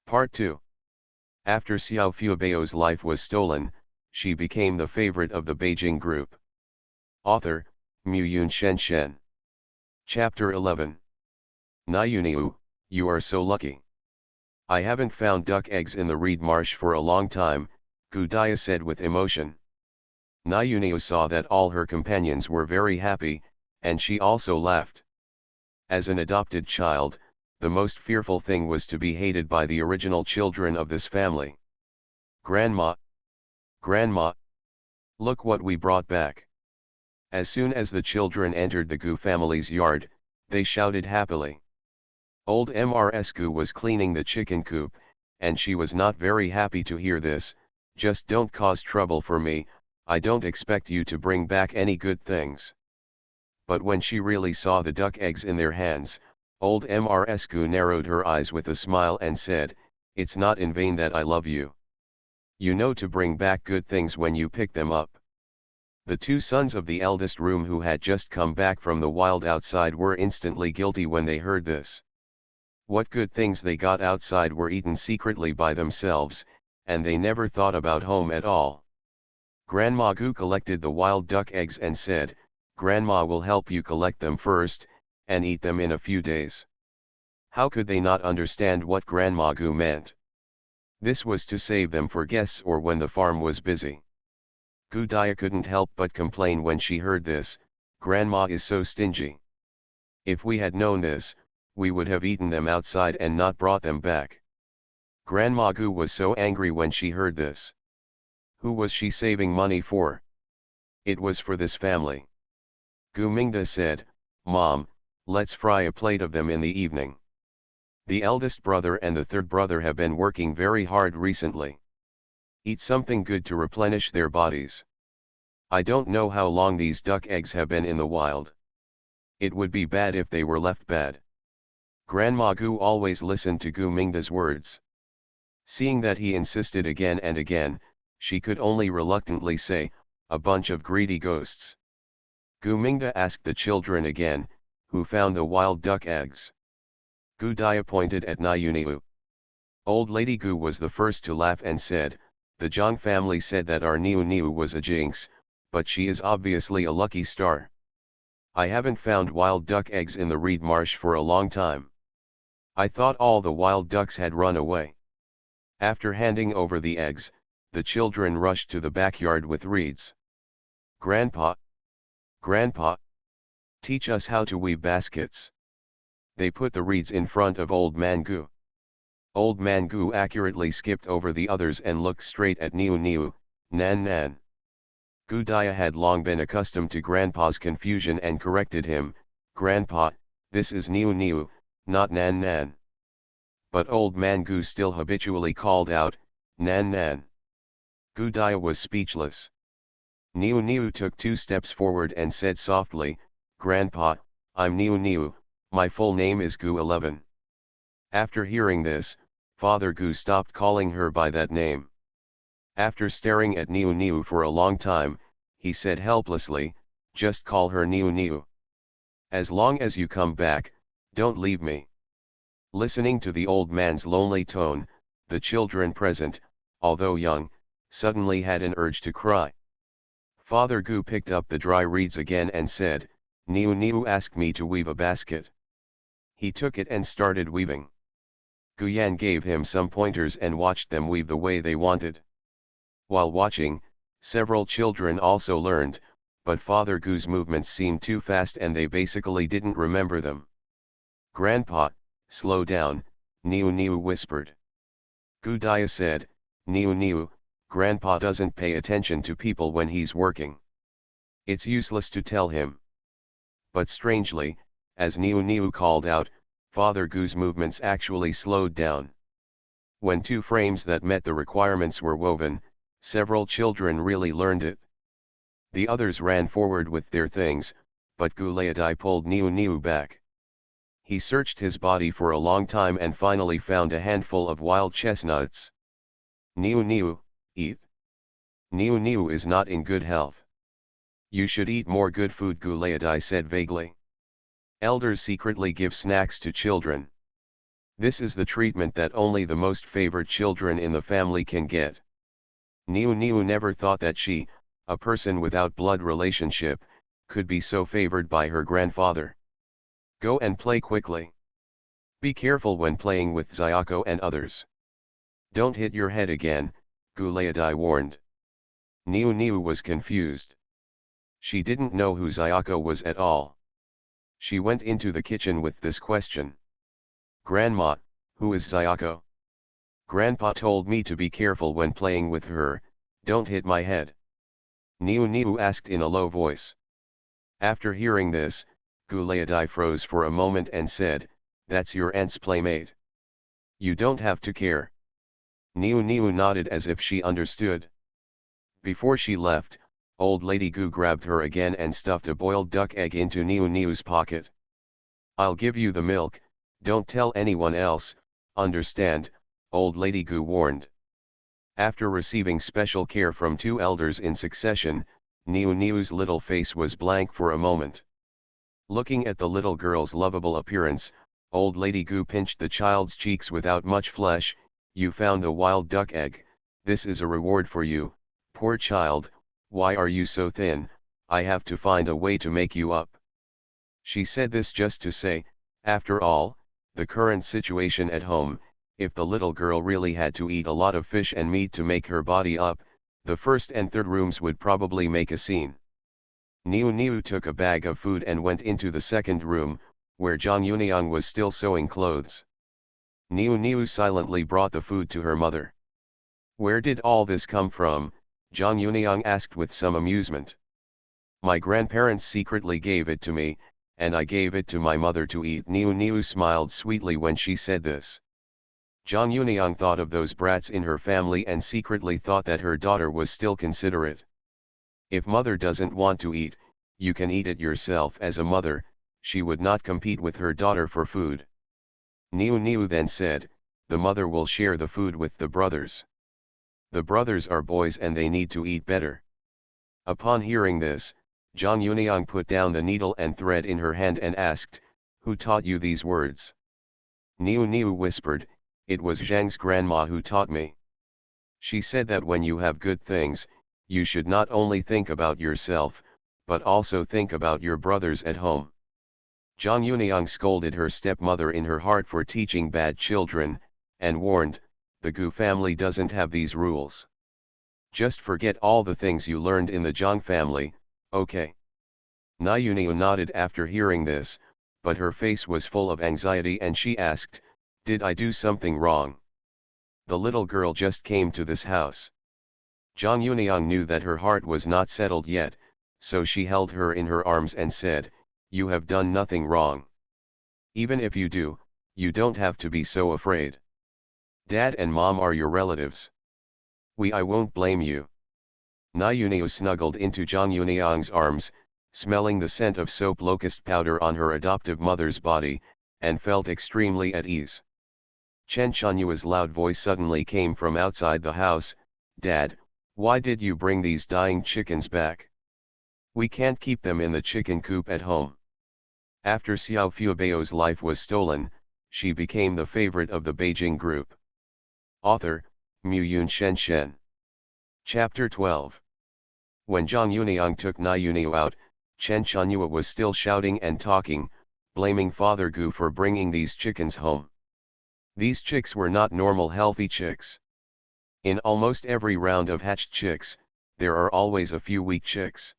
Part 2. After Xiao Fubao's life was stolen, she became the favorite of the Beijing group. Author, Muyun Shen. Chapter 11. Niuniu, you are so lucky. I haven't found duck eggs in the reed marsh for a long time, Gu Dia said with emotion. Niuniu saw that all her companions were very happy, and she also laughed. As an adopted child, the most fearful thing was to be hated by the original children of this family. Grandma! Grandma! Look what we brought back. As soon as the children entered the Gu family's yard, they shouted happily. Old Mrs. Gu was cleaning the chicken coop, and she was not very happy to hear this. Just don't cause trouble for me, I don't expect you to bring back any good things. But when she really saw the duck eggs in their hands, old Mrs. Gu narrowed her eyes with a smile and said, "It's not in vain that I love you. You know to bring back good things when you pick them up." The two sons of the eldest room who had just come back from the wild outside were instantly guilty when they heard this. What good things they got outside were eaten secretly by themselves, and they never thought about home at all. Grandma Gu collected the wild duck eggs and said, "Grandma will help you collect them first, and eat them in a few days." How could they not understand what Grandma Gu meant? This was to save them for guests or when the farm was busy. Gu Dia couldn't help but complain when she heard this, "Grandma is so stingy. If we had known this, we would have eaten them outside and not brought them back." Grandma Gu was so angry when she heard this. Who was she saving money for? It was for this family. Gu Mingda said, "Mom, let's fry a plate of them in the evening. The eldest brother and the third brother have been working very hard recently. Eat something good to replenish their bodies. I don't know how long these duck eggs have been in the wild. It would be bad if they were left bad." Grandma Gu always listened to Gu Mingda's words. Seeing that he insisted again and again, she could only reluctantly say, "A bunch of greedy ghosts." Gu Mingda asked the children again, "Who found the wild duck eggs?" Gu Dia pointed at Niuniu. Old Lady Gu was the first to laugh and said, "The Zhang family said that our Niuniu was a jinx, but she is obviously a lucky star. I haven't found wild duck eggs in the reed marsh for a long time. I thought all the wild ducks had run away." After handing over the eggs, the children rushed to the backyard with reeds. "Grandpa! Grandpa! Teach us how to weave baskets." They put the reeds in front of Old Man Gu. Old Man Gu accurately skipped over the others and looked straight at Niu. "Nan. Gu Dia had long been accustomed to Grandpa's confusion and corrected him, "Grandpa, this is Niu, not Nan." But Old Man Gu still habitually called out, "Nan." Gu Dia was speechless. Niu took 2 steps forward and said softly, "Grandpa, I'm Niu, my full name is Gu 11. After hearing this, Father Gu stopped calling her by that name. After staring at Niu for a long time, he said helplessly, "Just call her Niu. As long as you come back, don't leave me." Listening to the old man's lonely tone, the children present, although young, suddenly had an urge to cry. Father Gu picked up the dry reeds again and said, "Niu asked me to weave a basket." He took it and started weaving. Guyan gave him some pointers and watched them weave the way they wanted. While watching, several children also learned, but Father Gu's movements seemed too fast and they basically didn't remember them. "Grandpa, slow down," Niu whispered. Gu Dia said, "Niu, Grandpa doesn't pay attention to people when he's working. It's useless to tell him." But strangely, as Niu called out, Father Gu's movements actually slowed down. When 2 frames that met the requirements were woven, several children really learned it. The others ran forward with their things, but Gu Laodai pulled Niu back. He searched his body for a long time and finally found a handful of wild chestnuts. "Niu, eat. Niu is not in good health. You should eat more good food," Gu Laodai said vaguely. Elders secretly give snacks to children. This is the treatment that only the most favored children in the family can get. Niu Niu never thought that she, a person without blood relationship, could be so favored by her grandfather. Go and play quickly. Be careful when playing with Xiao and others. Don't hit your head again, Guleadai warned. Niu Niu was confused. She didn't know who Xiao was at all. She went into the kitchen with this question. Grandma, who is Xiao? Grandpa told me to be careful when playing with her, don't hit my head. Niu Niu asked in a low voice. After hearing this, Guleadai froze for a moment and said, that's your aunt's playmate. You don't have to care. Niu Niu nodded as if she understood. Before she left, Old Lady Gu grabbed her again and stuffed a boiled duck egg into Niu Niu's pocket. I'll give you the milk, don't tell anyone else, understand, Old Lady Gu warned. After receiving special care from two elders in succession, Niu Niu's little face was blank for a moment. Looking at the little girl's lovable appearance, Old Lady Gu pinched the child's cheeks without much flesh. You found the wild duck egg, this is a reward for you, poor child, why are you so thin, I have to find a way to make you up. She said this just to say, after all, the current situation at home, if the little girl really had to eat a lot of fish and meat to make her body up, the first and third rooms would probably make a scene. Niu Niu took a bag of food and went into the second room, where Zhang Yuniang was still sewing clothes. Niu Niu silently brought the food to her mother. Where did all this come from? Zhang Yuniang asked with some amusement. My grandparents secretly gave it to me, and I gave it to my mother to eat. Niu Niu smiled sweetly when she said this. Zhang Yuniang thought of those brats in her family and secretly thought that her daughter was still considerate. If mother doesn't want to eat, you can eat it yourself. As a mother, she would not compete with her daughter for food. Niu Niu then said, the mother will share the food with the brothers. The brothers are boys and they need to eat better. Upon hearing this, Zhang Yuniang put down the needle and thread in her hand and asked, who taught you these words? Niu Niu whispered, it was Zhang's grandma who taught me. She said that when you have good things, you should not only think about yourself, but also think about your brothers at home. Zhang Yuniang scolded her stepmother in her heart for teaching bad children, and warned, the Gu family doesn't have these rules. Just forget all the things you learned in the Zhang family, okay? Niu Niu nodded after hearing this, but her face was full of anxiety and she asked, did I do something wrong? The little girl just came to this house. Zhang Yuniang knew that her heart was not settled yet, so she held her in her arms and said, you have done nothing wrong. Even if you do, you don't have to be so afraid. Dad and Mom are your relatives. I won't blame you. Niu Niu snuggled into Zhang Yuniang's arms, smelling the scent of soap locust powder on her adoptive mother's body, and felt extremely at ease. Chen Chunyua's loud voice suddenly came from outside the house, Dad, why did you bring these dying chickens back? We can't keep them in the chicken coop at home. After Xiao Fubao's life was stolen, she became the favorite of the Beijing group. Author, Muyun Shen. Chapter 12. When Zhang Yuniang took Niu Niu out, Chen Chunyua was still shouting and talking, blaming Father Gu for bringing these chickens home. These chicks were not normal healthy chicks. In almost every round of hatched chicks, there are always a few weak chicks.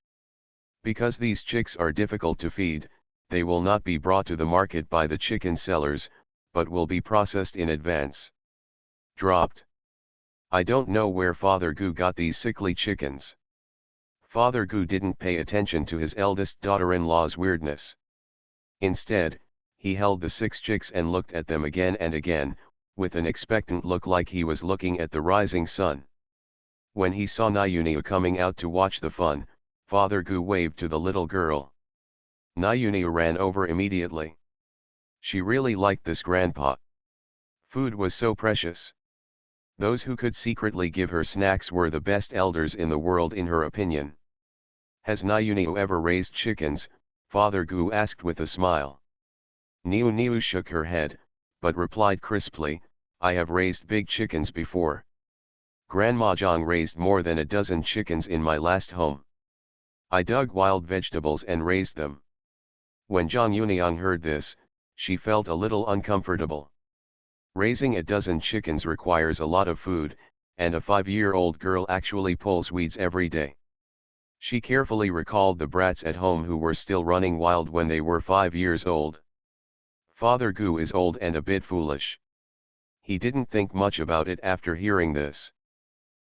Because these chicks are difficult to feed, they will not be brought to the market by the chicken sellers, but will be processed in advance. Dropped. I don't know where Father Gu got these sickly chickens. Father Gu didn't pay attention to his eldest daughter-in-law's weirdness. Instead, he held the 6 chicks and looked at them again and again, with an expectant look like he was looking at the rising sun. When he saw Niu Niu coming out to watch the fun, Father Gu waved to the little girl. Niu Niu ran over immediately. She really liked this grandpa. Food was so precious. Those who could secretly give her snacks were the best elders in the world in her opinion. Has Niu Niu ever raised chickens? Father Gu asked with a smile. Niu Niu shook her head, but replied crisply, I have raised big chickens before. Grandma Zhang raised more than a dozen chickens in my last home. I dug wild vegetables and raised them. When Zhang Yuniang heard this, she felt a little uncomfortable. Raising a dozen chickens requires a lot of food, and a 5-year-old girl actually pulls weeds every day. She carefully recalled the brats at home who were still running wild when they were 5 years old. Father Gu is old and a bit foolish. He didn't think much about it after hearing this.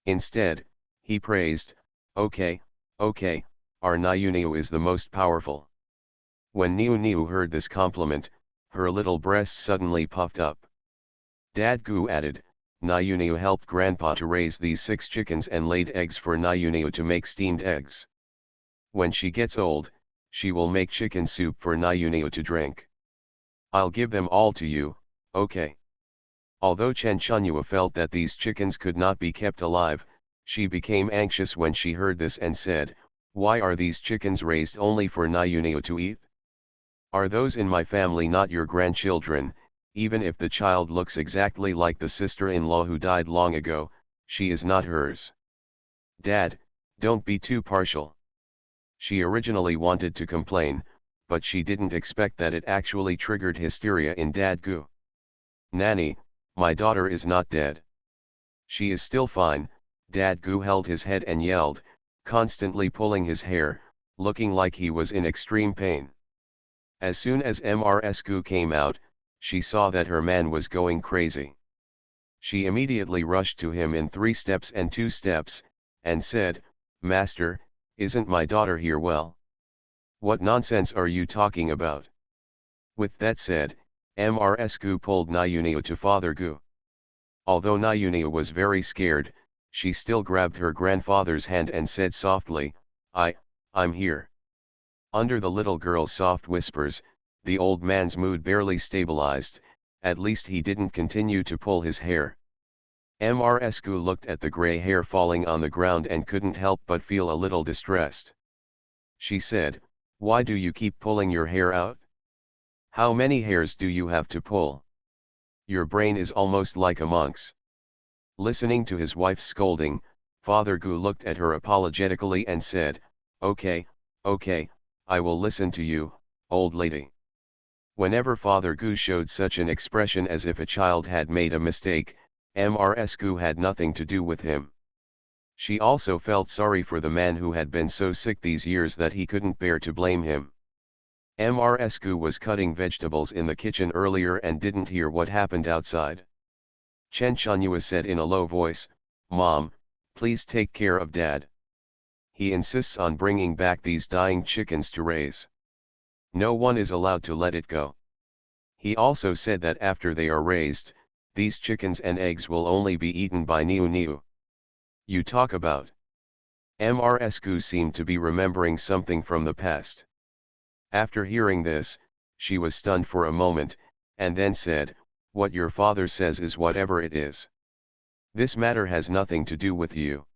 Instead, he praised, okay, our Niu Niu is the most powerful. When Niu Niu heard this compliment, her little breast suddenly puffed up. Dad Gu added, Niu Niu helped Grandpa to raise these 6 chickens and laid eggs for Niu Niu to make steamed eggs. When she gets old, she will make chicken soup for Niu Niu to drink. I'll give them all to you, okay? Although Chen Chunyua felt that these chickens could not be kept alive, she became anxious when she heard this and said, why are these chickens raised only for Niu Niu to eat? Are those in my family not your grandchildren? Even if the child looks exactly like the sister-in-law who died long ago, she is not hers. Dad, don't be too partial. She originally wanted to complain, but she didn't expect that it actually triggered hysteria in Dad Gu. Nanny, my daughter is not dead. She is still fine. Dad Gu held his head and yelled, constantly pulling his hair, looking like he was in extreme pain. As soon as Mrs. Gu came out, she saw that her man was going crazy. She immediately rushed to him in 3 steps and 2 steps, and said, Master, isn't my daughter here well? What nonsense are you talking about? With that said, Mrs. Gu pulled Niu Niu to Father Gu. Although Niu Niu was very scared, she still grabbed her grandfather's hand and said softly, I'm here. Under the little girl's soft whispers, the old man's mood barely stabilized, at least he didn't continue to pull his hair. Mrs. Gu looked at the gray hair falling on the ground and couldn't help but feel a little distressed. She said, why do you keep pulling your hair out? How many hairs do you have to pull? Your brain is almost like a monk's. Listening to his wife's scolding, Father Gu looked at her apologetically and said, okay, I will listen to you, old lady. Whenever Father Gu showed such an expression as if a child had made a mistake, Mrs. Gu had nothing to do with him. She also felt sorry for the man who had been so sick these years that he couldn't bear to blame him. Mrs. Gu was cutting vegetables in the kitchen earlier and didn't hear what happened outside. Chen Chunyua said in a low voice, Mom, please take care of Dad. He insists on bringing back these dying chickens to raise. No one is allowed to let it go. He also said that after they are raised, these chickens and eggs will only be eaten by Niu Niu. You talk about. Mrs. Gu seemed to be remembering something from the past. After hearing this, she was stunned for a moment, and then said, what your father says is whatever it is. This matter has nothing to do with you.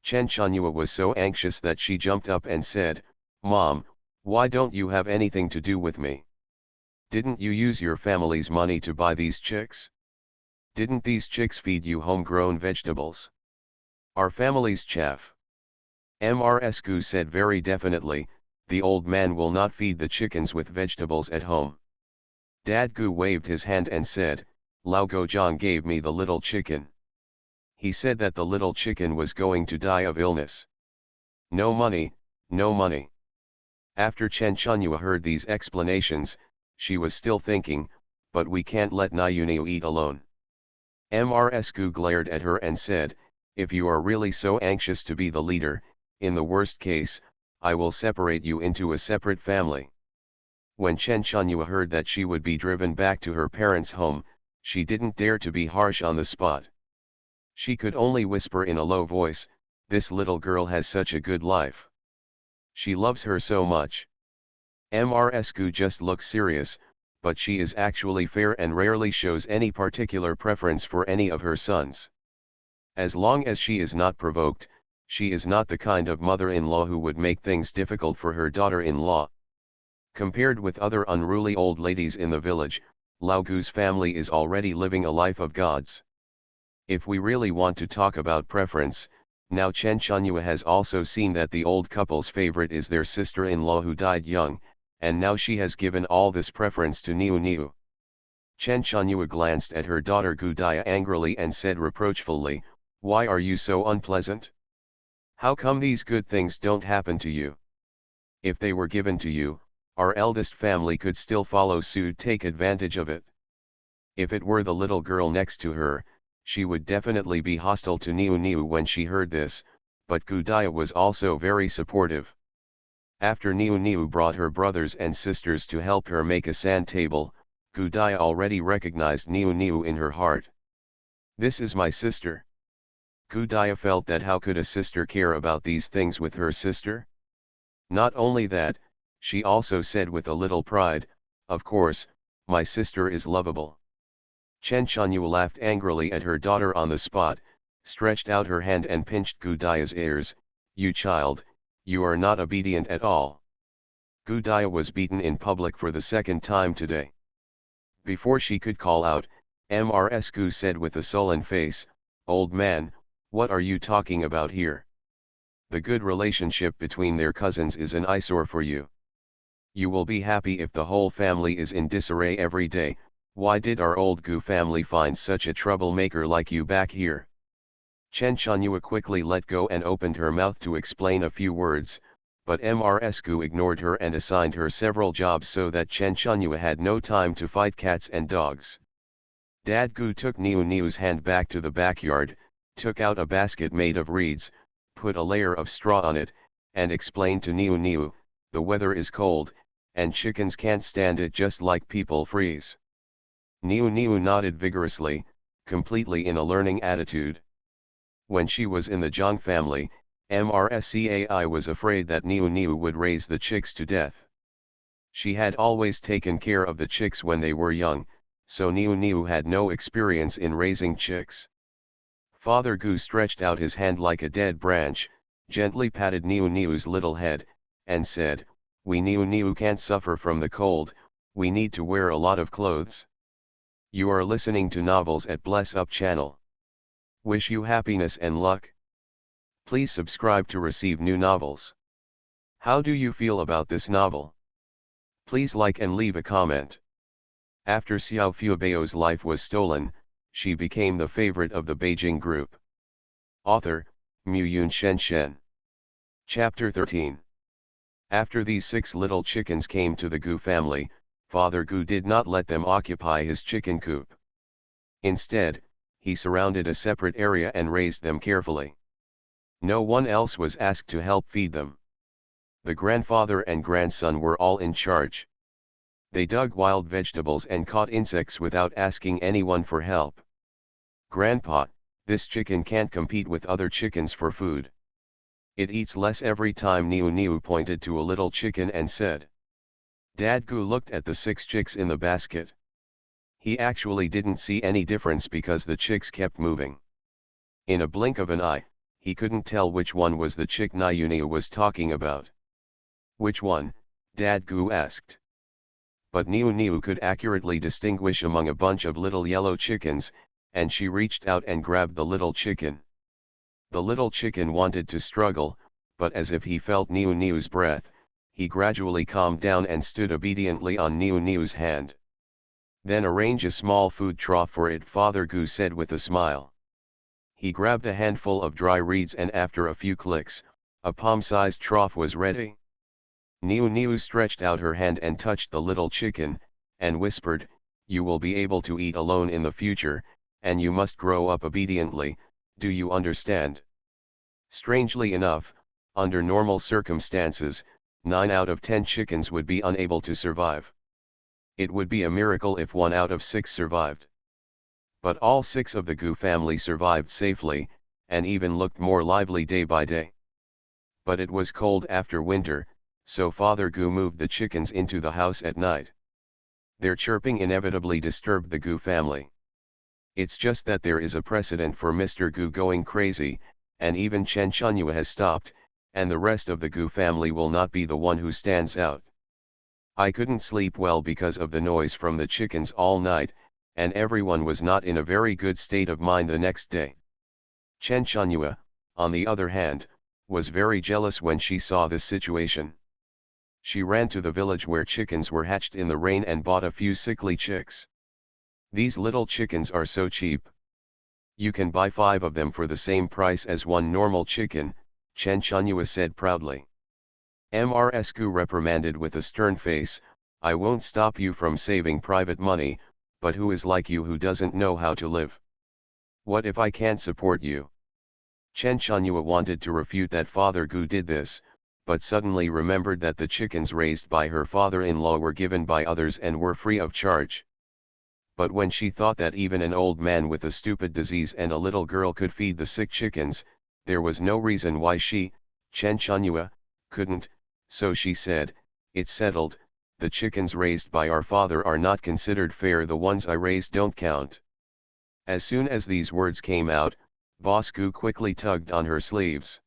Chen Chunyua was so anxious that she jumped up and said, Mom, why don't you have anything to do with me? Didn't you use your family's money to buy these chicks? Didn't these chicks feed you homegrown vegetables? Our family's chaff. Mrs. Gu said very definitely, the old man will not feed the chickens with vegetables at home. Dad Gu waved his hand and said, Lao Gojang gave me the little chicken. He said that the little chicken was going to die of illness. No money, no money. After Chen Chunyua heard these explanations, she was still thinking, but we can't let Niu Niu eat alone. Mrs. Gu glared at her and said, if you are really so anxious to be the leader, in the worst case, I will separate you into a separate family. When Chen Chunyua heard that she would be driven back to her parents' home, she didn't dare to be harsh on the spot. She could only whisper in a low voice, this little girl has such a good life. She loves her so much. Mrs. Gu just looks serious, but she is actually fair and rarely shows any particular preference for any of her sons. As long as she is not provoked, she is not the kind of mother-in-law who would make things difficult for her daughter-in-law. Compared with other unruly old ladies in the village, Lao Gu's family is already living a life of gods. If we really want to talk about preference, now Chen Chunyua has also seen that the old couple's favorite is their sister-in-law who died young, and now she has given all this preference to Niu Niu. Chen Chunyua glanced at her daughter Gu Daya angrily and said reproachfully, "Why are you so unpleasant? How come these good things don't happen to you? If they were given to you, our eldest family could still follow suit, take advantage of it." If it were the little girl next to her, she would definitely be hostile to Niu Niu when she heard this, but Gu Daya was also very supportive. After Niu Niu brought her brothers and sisters to help her make a sand table, Gu Daya already recognized Niu Niu in her heart. "This is my sister." Gu Daya felt that how could a sister care about these things with her sister? Not only that, she also said with a little pride, "Of course, my sister is lovable." Chen Chunyua laughed angrily at her daughter on the spot, stretched out her hand and pinched Gu Daya's ears. "You child, you are not obedient at all." Gu Daya was beaten in public for the second time today. Before she could call out, Mrs. Gu said with a sullen face, "Old man, what are you talking about here? The good relationship between their cousins is an eyesore for you. You will be happy if the whole family is in disarray every day. Why did our old Gu family find such a troublemaker like you back here?" Chen Chunyua quickly let go and opened her mouth to explain a few words, but Mrs. Gu ignored her and assigned her several jobs so that Chen Chunyua had no time to fight cats and dogs. Dad Gu took Niu Niu's hand back to the backyard, took out a basket made of reeds, put a layer of straw on it, and explained to Niu Niu, "The weather is cold, and chickens can't stand it just like people freeze." Niu Niu nodded vigorously, completely in a learning attitude. When she was in the Zhang family, Mrs. was afraid that Niu Niu would raise the chicks to death. She had always taken care of the chicks when they were young, so Niu Niu had no experience in raising chicks. Father Gu stretched out his hand like a dead branch, gently patted Niu Niu's little head, and said, "We Niu Niu can't suffer from the cold, we need to wear a lot of clothes." You are listening to Novels at Bless Up channel. Wish you happiness and luck. Please subscribe to receive new novels. How do you feel about this novel? Please like and leave a comment. After Xiao Fubao's life was stolen, she became the favorite of the Beijing group. Author, Muyun Shen. Chapter 13. After these 6 little chickens came to the Gu family, Father Gu did not let them occupy his chicken coop. Instead, he surrounded a separate area and raised them carefully. No one else was asked to help feed them. The grandfather and grandson were all in charge. They dug wild vegetables and caught insects without asking anyone for help. "Grandpa, this chicken can't compete with other chickens for food. It eats less every time." Niu Niu pointed to a little chicken and said. Dad Gu looked at the 6 chicks in the basket. He actually didn't see any difference because the chicks kept moving. In a blink of an eye, he couldn't tell which one was the chick Niu Niu was talking about. "Which one?" Dad Gu asked. But Niu Niu could accurately distinguish among a bunch of little yellow chickens, and she reached out and grabbed the little chicken. The little chicken wanted to struggle, but as if he felt Niu Niu's breath, he gradually calmed down and stood obediently on Niu Niu's hand. "Then arrange a small food trough for it," Father Gu said with a smile. He grabbed a handful of dry reeds and after a few clicks, a palm-sized trough was ready. Niu Niu stretched out her hand and touched the little chicken, and whispered, "You will be able to eat alone in the future, and you must grow up obediently, do you understand?" Strangely enough, under normal circumstances, 9 out of 10 chickens would be unable to survive. It would be a miracle if 1 out of 6 survived. But all 6 of the Gu family survived safely, and even looked more lively day by day. But it was cold after winter, so Father Gu moved the chickens into the house at night. Their chirping inevitably disturbed the Gu family. It's just that there is a precedent for Mr. Gu going crazy, and even Chen Chunyua has stopped, and the rest of the Gu family will not be the one who stands out. I couldn't sleep well because of the noise from the chickens all night, and everyone was not in a very good state of mind the next day. Chen Chunyua, on the other hand, was very jealous when she saw this situation. She ran to the village where chickens were hatched in the rain and bought a few sickly chicks. These little chickens are so cheap. You can buy 5 of them for the same price as one normal chicken, Chen Chunyua said proudly. Mrsku reprimanded with a stern face, I won't stop you from saving private money, but who is like you who doesn't know how to live? What if I can't support you? Chen Chunyua wanted to refute that Father Gu did this, but suddenly remembered that the chickens raised by her father-in-law were given by others and were free of charge. But when she thought that even an old man with a stupid disease and a little girl could feed the sick chickens, there was no reason why she, Chen Chunyua, couldn't, so she said, it's settled, the chickens raised by our father are not considered fair, the ones I raised don't count. As soon as these words came out, Boss Gu quickly tugged on her sleeves.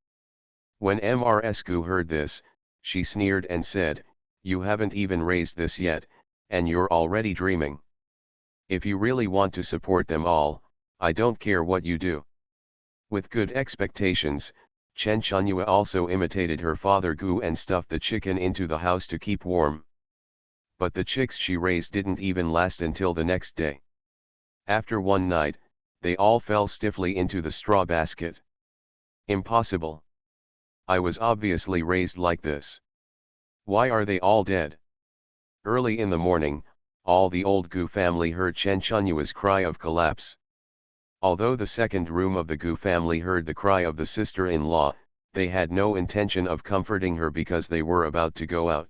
When Mrsku heard this, she sneered and said, you haven't even raised this yet, and you're already dreaming. If you really want to support them all, I don't care what you do. With good expectations, Chen Chunyua also imitated her father Gu and stuffed the chicken into the house to keep warm. But the chicks she raised didn't even last until the next day. After one night, they all fell stiffly into the straw basket. Impossible. I was obviously raised like this. Why are they all dead? Early in the morning, all the old Gu family heard Chen Chunyua's cry of collapse. Although the second room of the Gu family heard the cry of the sister-in-law, they had no intention of comforting her because they were about to go out.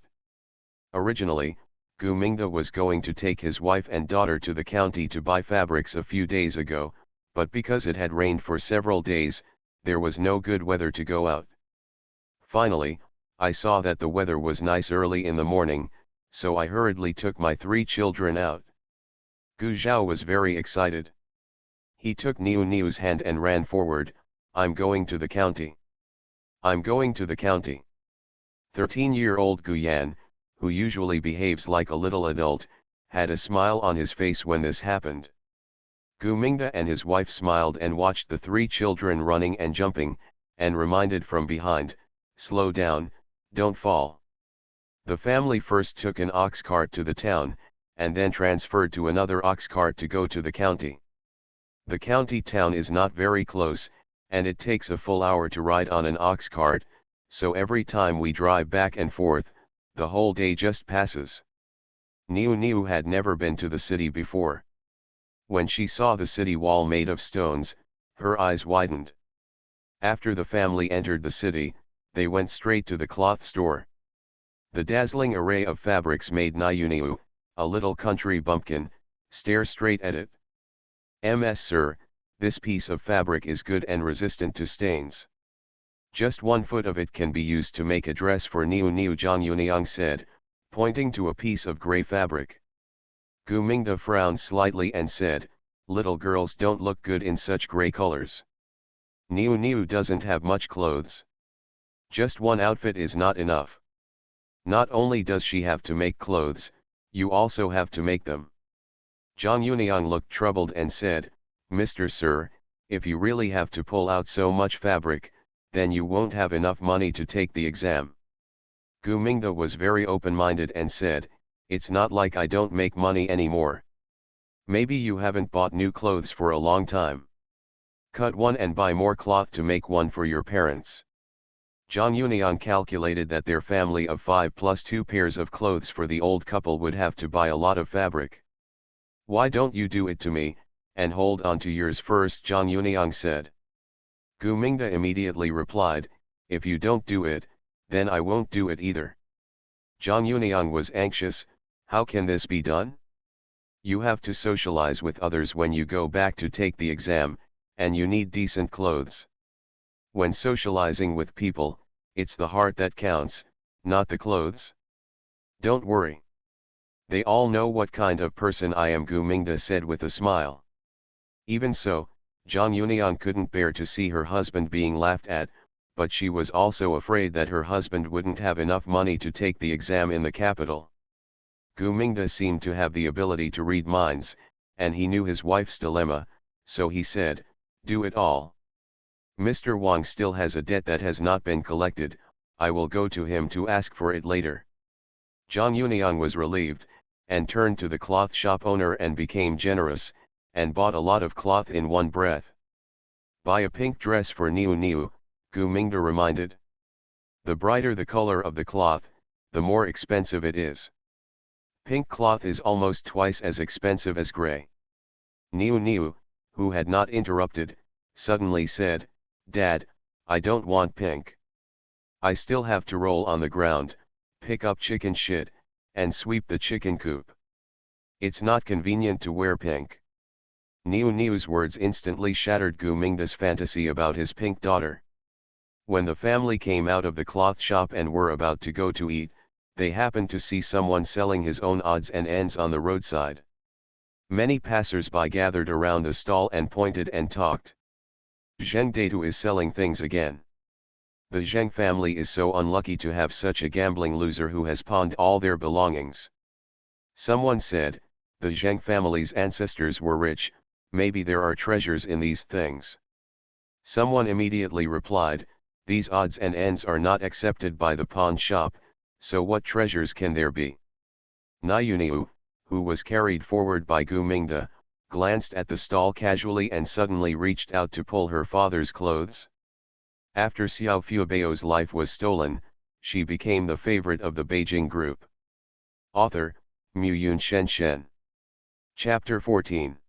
Originally, Gu Mingda was going to take his wife and daughter to the county to buy fabrics a few days ago, but because it had rained for several days, there was no good weather to go out. Finally, I saw that the weather was nice early in the morning, so I hurriedly took my 3 children out. Gu Zhao was very excited. He took Niu Niu's hand and ran forward, I'm going to the county. I'm going to the county. 13-year-old Gu Yan, who usually behaves like a little adult, had a smile on his face when this happened. Gu Mingda and his wife smiled and watched the 3 children running and jumping, and reminded from behind, slow down, don't fall. The family first took an ox cart to the town, and then transferred to another ox cart to go to the county. The county town is not very close, and it takes a full hour to ride on an ox cart, so every time we drive back and forth, the whole day just passes. Niu Niu had never been to the city before. When she saw the city wall made of stones, her eyes widened. After the family entered the city, they went straight to the cloth store. The dazzling array of fabrics made Niu Niu, a little country bumpkin, stare straight at it. Ms. Sir, this piece of fabric is good and resistant to stains. Just 1 foot of it can be used to make a dress for Niu Niu, Zhang Yuniang said, pointing to a piece of gray fabric. Gu Mingda frowned slightly and said, little girls don't look good in such gray colors. Niu Niu doesn't have much clothes. Just 1 outfit is not enough. Not only does she have to make clothes, you also have to make them. Zhang Yuniang looked troubled and said, Mr. Sir, if you really have to pull out so much fabric, then you won't have enough money to take the exam. Gu Mingda was very open-minded and said, it's not like I don't make money anymore. Maybe you haven't bought new clothes for a long time. Cut one and buy more cloth to make one for your parents. Zhang Yuniang calculated that their family of 5 plus 2 pairs of clothes for the old couple would have to buy a lot of fabric. Why don't you do it to me, and hold on to yours first, Zhang Yuniang said. Gu Mingda immediately replied, if you don't do it, then I won't do it either. Zhang Yuniang was anxious, how can this be done? You have to socialize with others when you go back to take the exam, and you need decent clothes. When socializing with people, it's the heart that counts, not the clothes. Don't worry. They all know what kind of person I am, Gu Mingda said with a smile. Even so, Zhang Yuniang couldn't bear to see her husband being laughed at, but she was also afraid that her husband wouldn't have enough money to take the exam in the capital. Gu Mingde seemed to have the ability to read minds, and he knew his wife's dilemma, so he said, "Do it all. Mr. Wang still has a debt that has not been collected, I will go to him to ask for it later." Zhang Yuniang was relieved, and turned to the cloth shop owner and became generous, and bought a lot of cloth in one breath. "Buy a pink dress for Niu Niu," Gu Mingde reminded. "The brighter the color of the cloth, the more expensive it is. Pink cloth is almost twice as expensive as gray." Niu Niu, who had not interrupted, suddenly said, "Dad, I don't want pink. I still have to roll on the ground, pick up chicken shit, and sweep the chicken coop. It's not convenient to wear pink." Niu Niu's words instantly shattered Gu Mingde's fantasy about his pink daughter. When the family came out of the cloth shop and were about to go to eat, they happened to see someone selling his own odds and ends on the roadside. Many passers-by gathered around the stall and pointed and talked. "Zheng Datu is selling things again. The Zheng family is so unlucky to have such a gambling loser who has pawned all their belongings." Someone said, "The Zheng family's ancestors were rich, maybe there are treasures in these things." Someone immediately replied, "These odds and ends are not accepted by the pawn shop, so what treasures can there be?" Niu, who was carried forward by Gu Mingde, glanced at the stall casually and suddenly reached out to pull her father's clothes. After Xiao Fubao's life was stolen, she became the favorite of the Beijing group. Author, Muyun Shen. Chapter 14.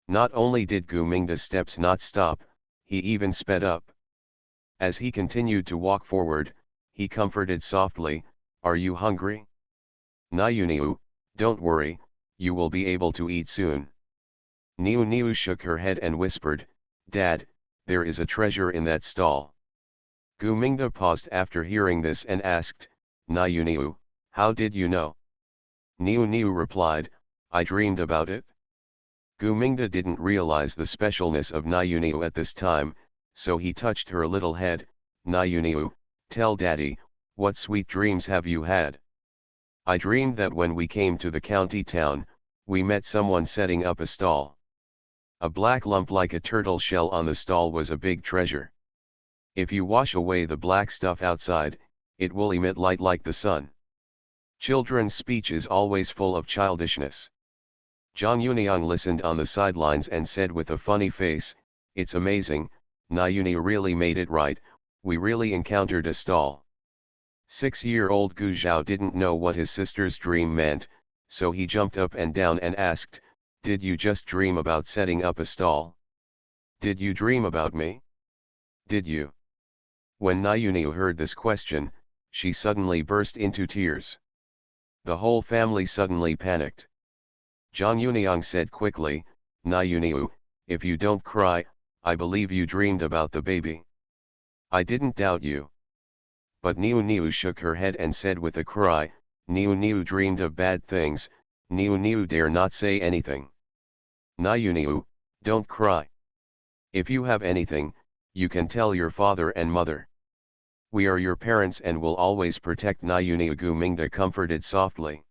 Not only did Gu Mingde's steps not stop, he even sped up. As he continued to walk forward, he comforted softly, "Are you hungry? Niu, don't worry, you will be able to eat soon." Niu shook her head and whispered, "Dad, there is a treasure in that stall." Gu Mingde paused after hearing this and asked, "Niu, how did you know?" Niu replied, "I dreamed about it." Gu Mingde didn't realize the specialness of Niu at this time, so he touched her little head. "Niu, tell Daddy, what sweet dreams have you had?" "I dreamed that when we came to the county town, we met someone setting up a stall. A black lump like a turtle shell on the stall was a big treasure. If you wash away the black stuff outside, it will emit light like the sun." Children's speech is always full of childishness. Zhang Yuniang listened on the sidelines and said with a funny face, "It's amazing, Niu really made it right, we really encountered a stall." 6-year-old Gu Zhao didn't know what his sister's dream meant, so he jumped up and down and asked, "Did you just dream about setting up a stall? Did you dream about me? Did you?" When Niu heard this question, she suddenly burst into tears. The whole family suddenly panicked. Zhang Yuniang said quickly, "Niu, if you don't cry, I believe you dreamed about the baby. I didn't doubt you." But Niu shook her head and said with a cry, "Niu dreamed of bad things, Niu dare not say anything. Niu, don't cry. If you have anything, you can tell your father and mother. We are your parents and will always protect Niu." Gu Mingde comforted softly.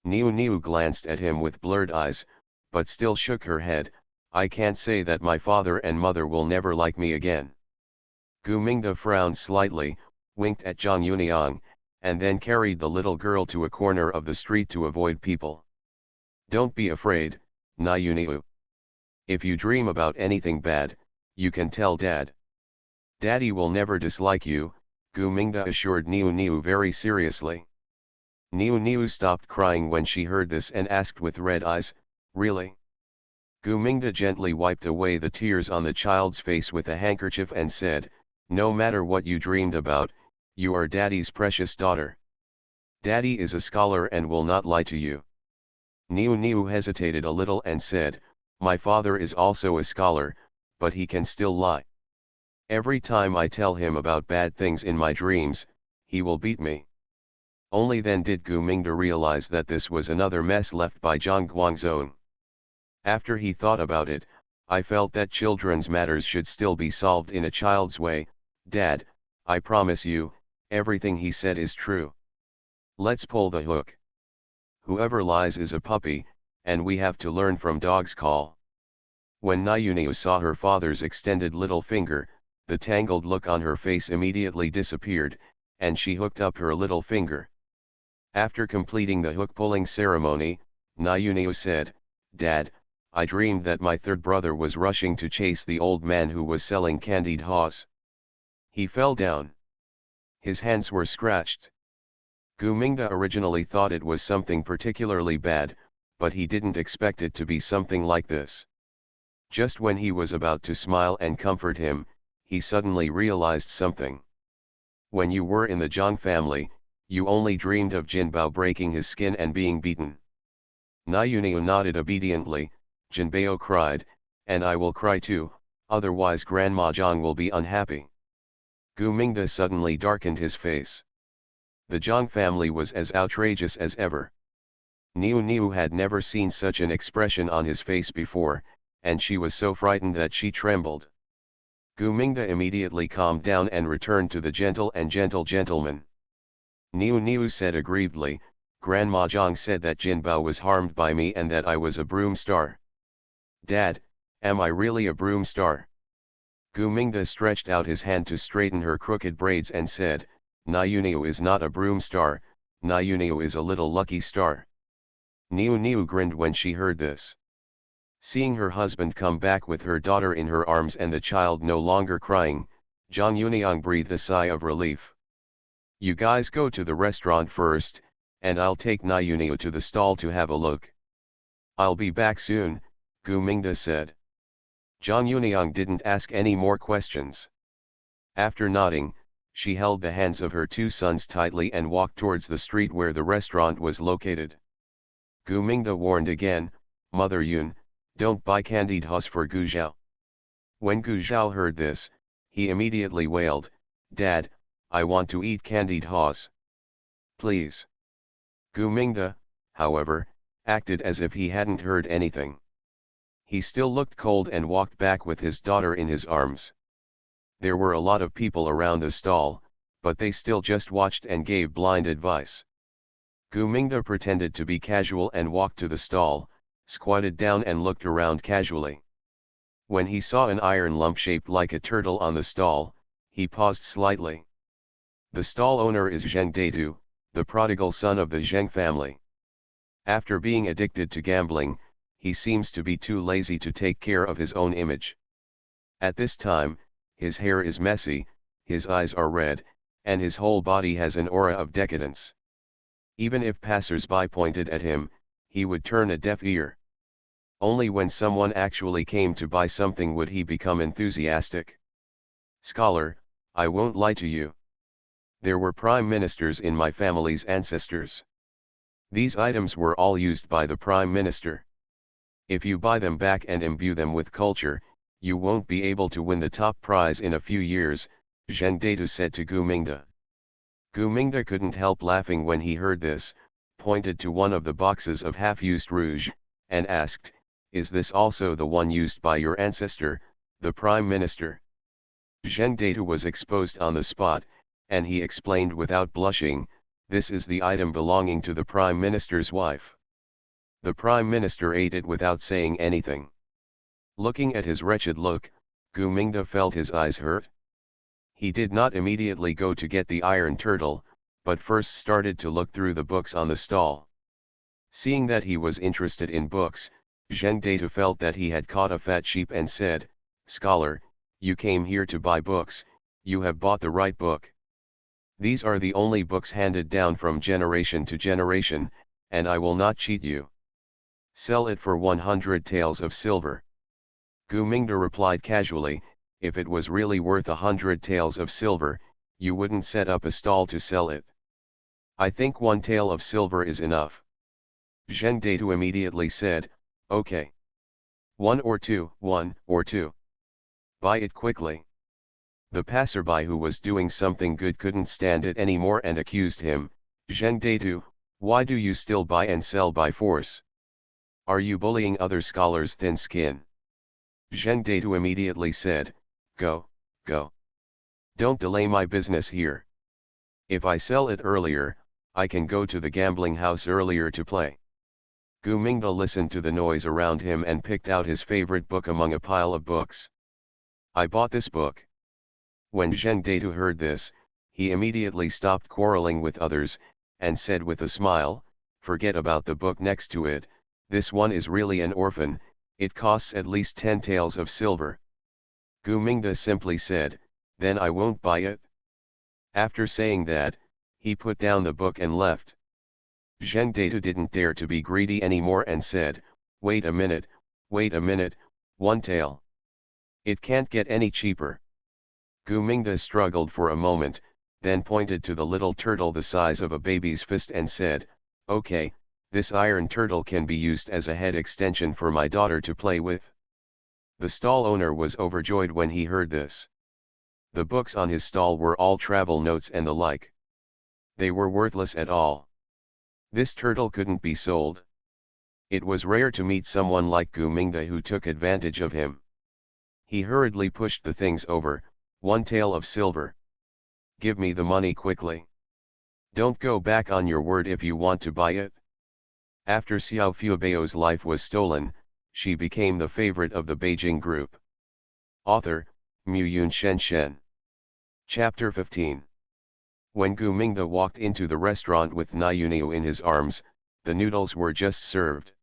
Niu glanced at him with blurred eyes, but still shook her head, "I can't say that my father and mother will never like me again." Gu Mingde frowned slightly, winked at Zhang Yuniang, and then carried the little girl to a corner of the street to avoid people. "Don't be afraid, Niu. If you dream about anything bad, you can tell Dad. Daddy will never dislike you," Gu Mingde assured Niu very seriously. Niu stopped crying when she heard this and asked with red eyes, "Really?" Gu Mingde gently wiped away the tears on the child's face with a handkerchief and said, "No matter what you dreamed about, you are Daddy's precious daughter. Daddy is a scholar and will not lie to you." Niu hesitated a little and said, "My father is also a scholar, but he can still lie. Every time I tell him about bad things in my dreams, he will beat me." Only then did Gu Mingde realize that this was another mess left by Zhang Guangzong. After he thought about it, "I felt that children's matters should still be solved in a child's way. Dad, I promise you, everything he said is true. Let's pull the hook." whoever lies is a puppy, and we have to learn from dog's call. When Nyuneo saw her father's extended little finger, the tangled look on her face immediately disappeared, and she hooked up her little finger. After completing the hook-pulling ceremony, Nyuneo said, "Dad, I dreamed that my third brother was rushing to chase the old man who was selling candied haws. He fell down. His hands were scratched." Gu Mingda originally thought it was something particularly bad, but he didn't expect it to be something like this. Just when he was about to smile and comfort him, he suddenly realized something. When you were in the Zhang family, you only dreamed of Jinbao breaking his skin and being beaten. Nyuneo nodded obediently. Jinbao cried, "And I will cry too, otherwise Grandma Zhang will be unhappy." Gu Mingda suddenly darkened his face. The Zhang family was as outrageous as ever. Niu had never seen such an expression on his face before, and she was so frightened that she trembled. Gu Mingda immediately calmed down and returned to the gentle gentleman. Niu said aggrievedly, "Grandma Zhang said that Jinbao was harmed by me and that I was a broom star. Dad, am I really a broom star?" Gu Mingda stretched out his hand to straighten her crooked braids and said, "Nyuneo is not a broom star, Nyuneo is a little lucky star." Niu grinned when she heard this. Seeing her husband come back with her daughter in her arms and the child no longer crying, Zhang Yuniang breathed a sigh of relief. "You guys go to the restaurant first, and I'll take Nyuneo to the stall to have a look." "I'll be back soon," Gu Mingda said. Zhang Yuniang didn't ask any more questions. After nodding, she held the hands of her two sons tightly and walked towards the street where the restaurant was located. Gu Mingda warned again, "Mother Yun, don't buy candied haws for Gu Zhao." When Gu Zhao heard this, he immediately wailed, "Dad, I want to eat candied haws. Please." Gu Mingda, however, acted as if he hadn't heard anything. He still looked cold and walked back with his daughter in his arms. There were a lot of people around the stall, but they still just watched and gave blind advice. Gu Mingda pretended to be casual and walked to the stall, squatted down and looked around casually. When he saw an iron lump shaped like a turtle on the stall, he paused slightly. The stall owner is Zheng Deitu, the prodigal son of the Zheng family. After being addicted to gambling, he seems to be too lazy to take care of his own image. At this time, his hair is messy, his eyes are red, and his whole body has an aura of decadence. Even if passers-by pointed at him, he would turn a deaf ear. Only when someone actually came to buy something would he become enthusiastic. "Scholar, I won't lie to you. There were prime ministers in my family's ancestors. These items were all used by the prime minister. If you buy them back and imbue them with culture, you won't be able to win the top prize in a few years," Zheng Deitu said to Gu Mingda. Gu Mingda couldn't help laughing when he heard this, pointed to one of the boxes of half-used rouge, and asked, "Is this also the one used by your ancestor, the prime minister?" Zheng Deitu was exposed on the spot, and he explained without blushing, "This is the item belonging to the prime minister's wife." The prime minister ate it without saying anything. Looking at his wretched look, Gu Mingda felt his eyes hurt. He did not immediately go to get the iron turtle, but first started to look through the books on the stall. Seeing that he was interested in books, Zheng Deitu felt that he had caught a fat sheep and said, "Scholar, you came here to buy books, you have bought the right book. These are the only books handed down from generation to generation, and I will not cheat you. Sell it for 100 taels of silver." Gu Mingda replied casually, "If it was really worth 100 taels of silver, you wouldn't set up a stall to sell it. I think 1 tael of silver is enough." Zheng Deitu immediately said, "Okay. 1 or 2, 1 or 2. Buy it quickly." The passerby who was doing something good couldn't stand it anymore and accused him, "Zheng Deitu, why do you still buy and sell by force? Are you bullying other scholars' thin skin?" Zheng Deitu immediately said, Go. Don't delay my business here. If I sell it earlier, I can go to the gambling house earlier to play. Gu Mingde listened to the noise around him and picked out his favorite book among a pile of books. I bought this book. When Zheng Datu heard this, he immediately stopped quarreling with others, and said with a smile, forget about the book next to it, this one is really an orphan, it costs at least 10 taels of silver. Gu Mingde simply said, then I won't buy it. After saying that, he put down the book and left. Zheng Datu didn't dare to be greedy anymore and said, wait a minute, 1 tael. It can't get any cheaper. Gu Mingde struggled for a moment, then pointed to the little turtle the size of a baby's fist and said, okay, this iron turtle can be used as a head extension for my daughter to play with. The stall owner was overjoyed when he heard this. The books on his stall were all travel notes and the like. They were worthless at all. This turtle couldn't be sold. It was rare to meet someone like Gu Mingde who took advantage of him. He hurriedly pushed the things over, 1 tael of silver. Give me the money quickly. Don't go back on your word if you want to buy it. After Xiao Fubao's life was stolen, she became the favorite of the Beijing group. Author, Muyun Shenshen. Chapter 15. When Gu Mingde walked into the restaurant with Na Yuniu in his arms, the noodles were just served.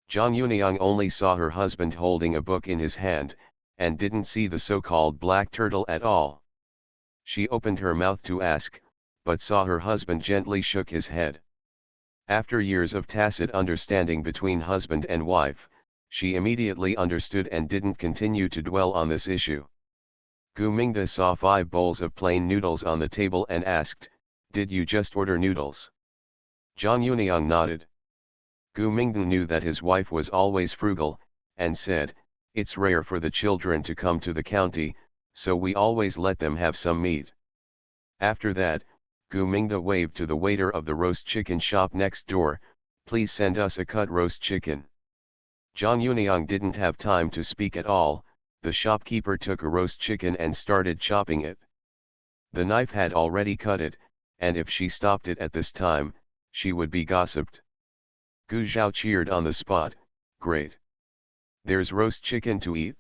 Zhang Yuniang only saw her husband holding a book in his hand, and didn't see the so-called black turtle at all. She opened her mouth to ask, but saw her husband gently shook his head. After years of tacit understanding between husband and wife, she immediately understood and didn't continue to dwell on this issue. Gu Mingde saw 5 bowls of plain noodles on the table and asked, did you just order noodles? Zhang Yuniang nodded. Gu Mingde knew that his wife was always frugal, and said, it's rare for the children to come to the county, so we always let them have some meat. After that, Gu Mingde waved to the waiter of the roast chicken shop next door, please send us a cut roast chicken. Zhang Yuniang didn't have time to speak at all. The shopkeeper took a roast chicken and started chopping it. The knife had already cut it, and if she stopped it at this time, she would be gossiped. Gu Zhao cheered on the spot, great. There's roast chicken to eat.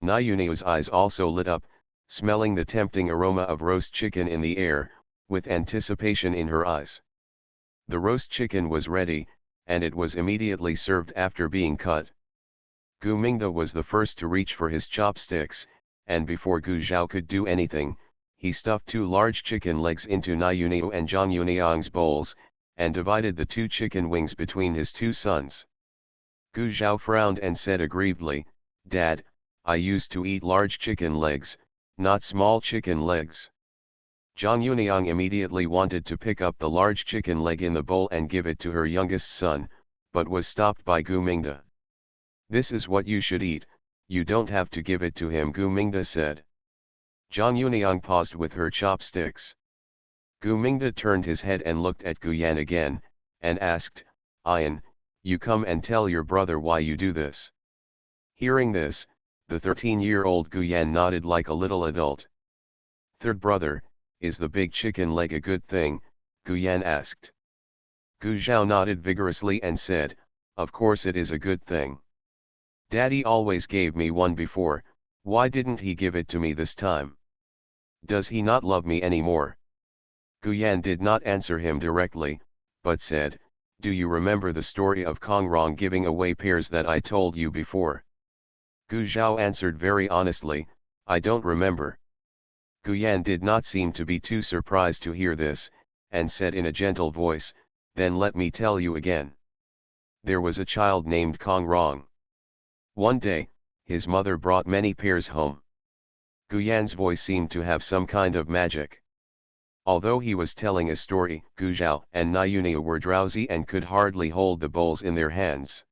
Na Yuniu's eyes also lit up, smelling the tempting aroma of roast chicken in the air, with anticipation in her eyes. The roast chicken was ready, and it was immediately served after being cut. Gu Mingde was the first to reach for his chopsticks, and before Gu Zhao could do anything, he stuffed 2 large chicken legs into Na Yuniu and Zhang Yuniang's bowls, and divided the 2 chicken wings between his 2 sons. Gu Zhao frowned and said aggrievedly, Dad, I used to eat large chicken legs, not small chicken legs. Zhang Yuniang immediately wanted to pick up the large chicken leg in the bowl and give it to her youngest son, but was stopped by Gu Mingde. This is what you should eat, you don't have to give it to him, Gu Mingde said. Zhang Yuniang paused with her chopsticks. Gu Mingde turned his head and looked at Gu Yan again, and asked, Ian, you come and tell your brother why you do this. Hearing this, the 13-year-old Gu Yan nodded like a little adult. Third brother, is the big chicken leg a good thing? Gu Yan asked. Gu Zhao nodded vigorously and said, of course it is a good thing. Daddy always gave me one before, why didn't he give it to me this time? Does he not love me anymore? Gu Yan did not answer him directly, but said, do you remember the story of Kong Rong giving away pears that I told you before? Gu Zhao answered very honestly, I don't remember. Gu Yan did not seem to be too surprised to hear this, and said in a gentle voice, then let me tell you again. There was a child named Kong Rong. One day, his mother brought many pears home. Gu Yan's voice seemed to have some kind of magic. Although he was telling a story, Gu Zhao and Na Yuniu were drowsy and could hardly hold the bowls in their hands.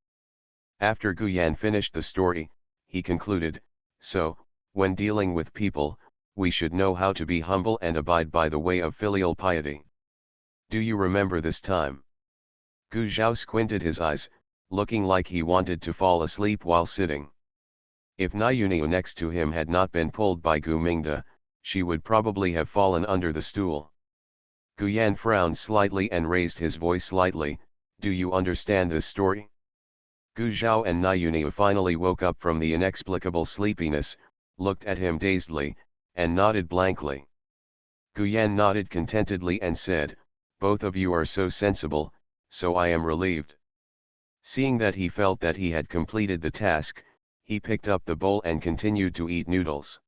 After Gu Yan finished the story, he concluded, so, when dealing with people, we should know how to be humble and abide by the way of filial piety. Do you remember this time? Gu Zhao squinted his eyes, looking like he wanted to fall asleep while sitting. If Na Yuniu next to him had not been pulled by Gu Mingde, she would probably have fallen under the stool. Guyan frowned slightly and raised his voice slightly. Do you understand this story? Gu Zhao and Niuniu finally woke up from the inexplicable sleepiness, looked at him dazedly, and nodded blankly. Guyan nodded contentedly and said, both of you are so sensible, so I am relieved. Seeing that he felt that he had completed the task, he picked up the bowl and continued to eat noodles.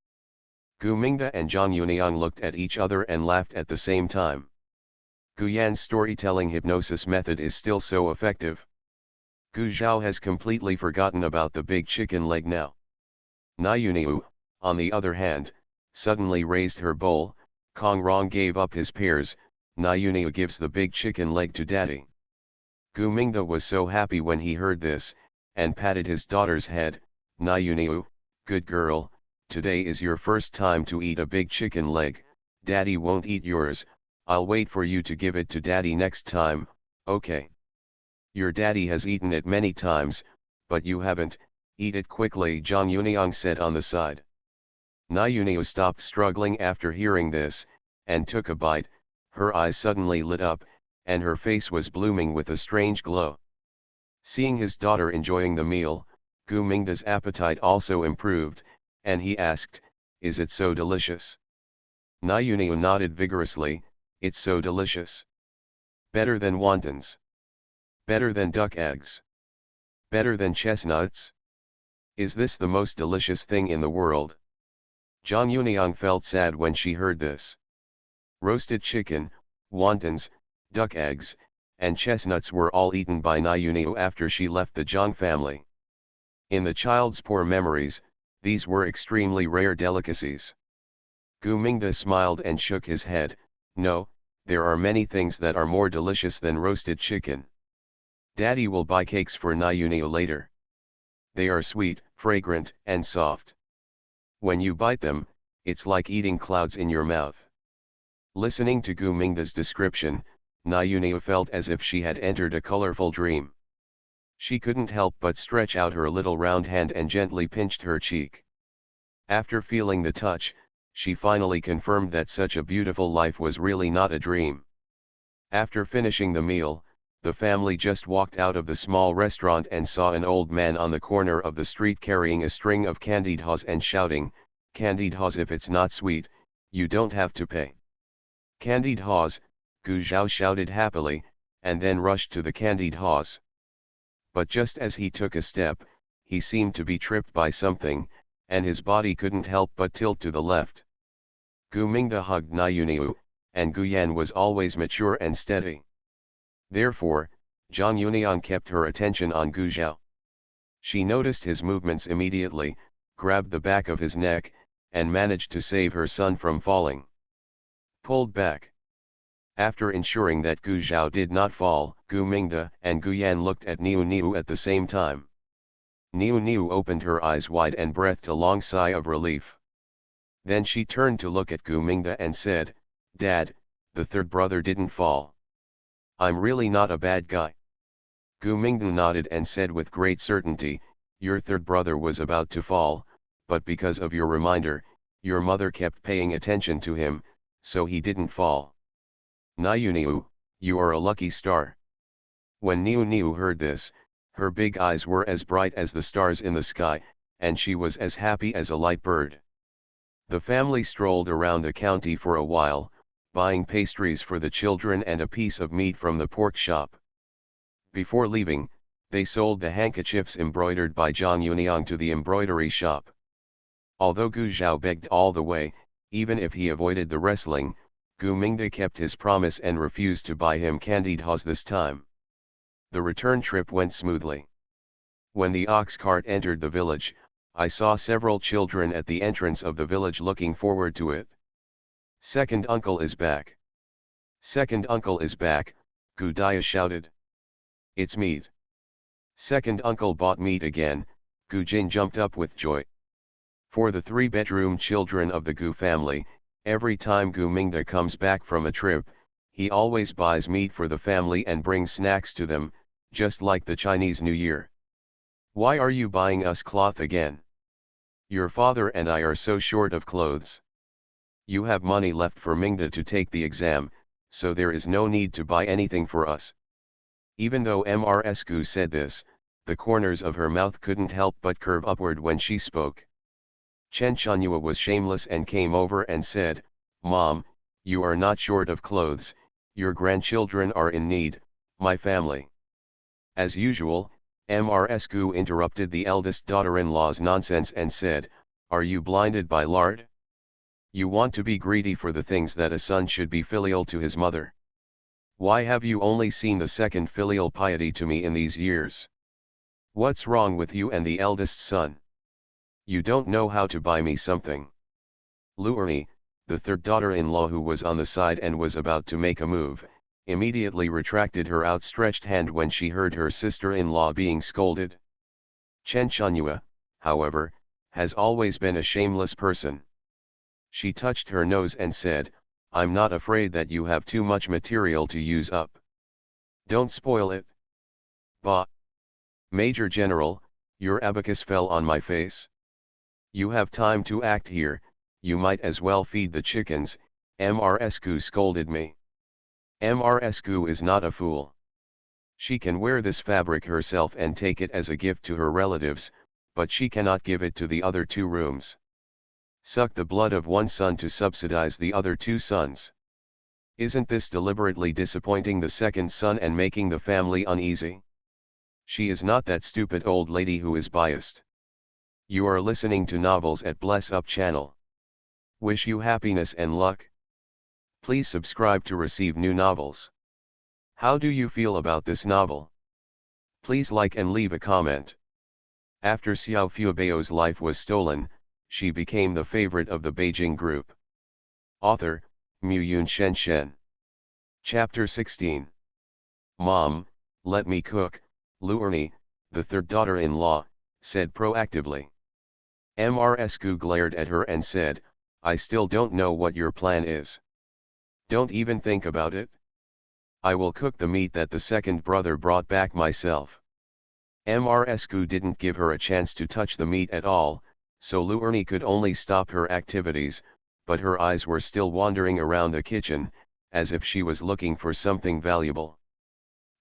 Gu Mingda and Zhang Yuniang looked at each other and laughed at the same time. Guyan's storytelling hypnosis method is still so effective. Gu Zhao has completely forgotten about the big chicken leg now. Niuniu, on the other hand, suddenly raised her bowl. Kong Rong gave up his pears. Niuniu gives the big chicken leg to daddy. Gu Mingda was so happy when he heard this, and patted his daughter's head. Niuniu, good girl, today is your first time to eat a big chicken leg. Daddy won't eat yours, I'll wait for you to give it to daddy next time, okay? Your daddy has eaten it many times, but you haven't. Eat it quickly, Zhang Yuniang said on the side. Niuniu stopped struggling after hearing this, and took a bite. Her eyes suddenly lit up, and her face was blooming with a strange glow. Seeing his daughter enjoying the meal, Gu Mingda's appetite also improved, and he asked, is it so delicious? Niuniu nodded vigorously, it's so delicious. Better than wontons. Better than duck eggs. Better than chestnuts. Is this the most delicious thing in the world? Zhang Yuniang felt sad when she heard this. Roasted chicken, wontons, duck eggs, and chestnuts were all eaten by Niuniu after she left the Zhang family. In the child's poor memories, these were extremely rare delicacies. Gu Mingda smiled and shook his head. No, there are many things that are more delicious than roasted chicken. Daddy will buy cakes for Niuniu later. They are sweet, fragrant, and soft. When you bite them, it's like eating clouds in your mouth. Listening to Gu Mingda's description, Niuniu felt as if she had entered a colorful dream. She couldn't help but stretch out her little round hand and gently pinched her cheek. After feeling the touch, she finally confirmed that such a beautiful life was really not a dream. After finishing the meal, the family just walked out of the small restaurant and saw an old man on the corner of the street carrying a string of candied haws and shouting, "Candied haws, if it's not sweet, you don't have to pay." Candied haws, Gu Zhao shouted happily, and then rushed to the candied haws. But just as he took a step, he seemed to be tripped by something, and his body couldn't help but tilt to the left. Gu Mingda hugged Niuniu, and Guyan was always mature and steady. Therefore, Zhang Yuniang kept her attention on Gu Zhao. She noticed his movements immediately, grabbed the back of his neck, and managed to save her son from falling. Pulled back. After ensuring that Gu Zhao did not fall, Gu Mingda and Guyan looked at Niuniu at the same time. Niuniu opened her eyes wide and breathed a long sigh of relief. Then she turned to look at Gu Mingda and said, "Dad, the third brother didn't fall. I'm really not a bad guy." Gu Mingda nodded and said with great certainty, "Your third brother was about to fall, but because of your reminder, your mother kept paying attention to him, so he didn't fall. Niuniu, you are a lucky star." When Niuniu heard this, her big eyes were as bright as the stars in the sky, and she was as happy as a light bird. The family strolled around the county for a while, buying pastries for the children and a piece of meat from the pork shop. Before leaving, they sold the handkerchiefs embroidered by Zhang Yuniang to the embroidery shop. Although Gu Zhao begged all the way, even if he avoided the wrestling, Gu Mingda kept his promise and refused to buy him candied haws this time. The return trip went smoothly. When the ox cart entered the village, I saw several children at the entrance of the village looking forward to it. "Second uncle is back. Second uncle is back," Gu Dia shouted. "It's meat." Second uncle bought meat again. Gu Jin jumped up with joy. For the three-bedroom children of the Gu family, every time Gu Mingda comes back from a trip, he always buys meat for the family and brings snacks to them, just like the Chinese New Year. "Why are you buying us cloth again? Your father and I are so short of clothes." "You have money left for Mingda to take the exam," so there is no need to buy anything for us. Even though Mrsku said this, the corners of her mouth couldn't help but curve upward when she spoke. Chen Chanhua was shameless and came over and said, "Mom, you are not short of clothes, your grandchildren are in need, my family." As usual, Mrsku interrupted the eldest daughter-in-law's nonsense and said, "Are you blinded by lard? You want to be greedy for the things that a son should be filial to his mother. Why have you only seen the second filial piety to me in these years? What's wrong with you and the eldest son? You don't know how to buy me something." Luerni, the third daughter-in-law who was on the side and was about to make a move, immediately retracted her outstretched hand when she heard her sister-in-law being scolded. Chen Chanhua, however, has always been a shameless person. She touched her nose and said, "I'm not afraid that you have too much material to use up. Don't spoil it." Bah! Major General, your abacus fell on my face. You have time to act here, you might as well feed the chickens, Mrsku scolded me. Mrsku is not a fool. She can wear this fabric herself and take it as a gift to her relatives, but she cannot give it to the other two rooms. Suck the blood of one son to subsidize the other two sons. Isn't this deliberately disappointing the second son and making the family uneasy? She is not that stupid old lady who is biased. You are listening to novels at Bless Up channel. Wish you happiness and luck. Please subscribe to receive new novels. How do you feel about this novel? Please like and leave a comment. After Xiao Fubao's life was stolen, she became the favorite of the Beijing group. Author, Muyun Shen. Chapter 16. Mom, let me cook, Luerni, the third daughter-in-law, said proactively. Mrsku glared at her and said, "I still don't know what your plan is. Don't even think about it. I will cook the meat that the second brother brought back myself." Mrsku didn't give her a chance to touch the meat at all, so Luerni could only stop her activities, but her eyes were still wandering around the kitchen, as if she was looking for something valuable.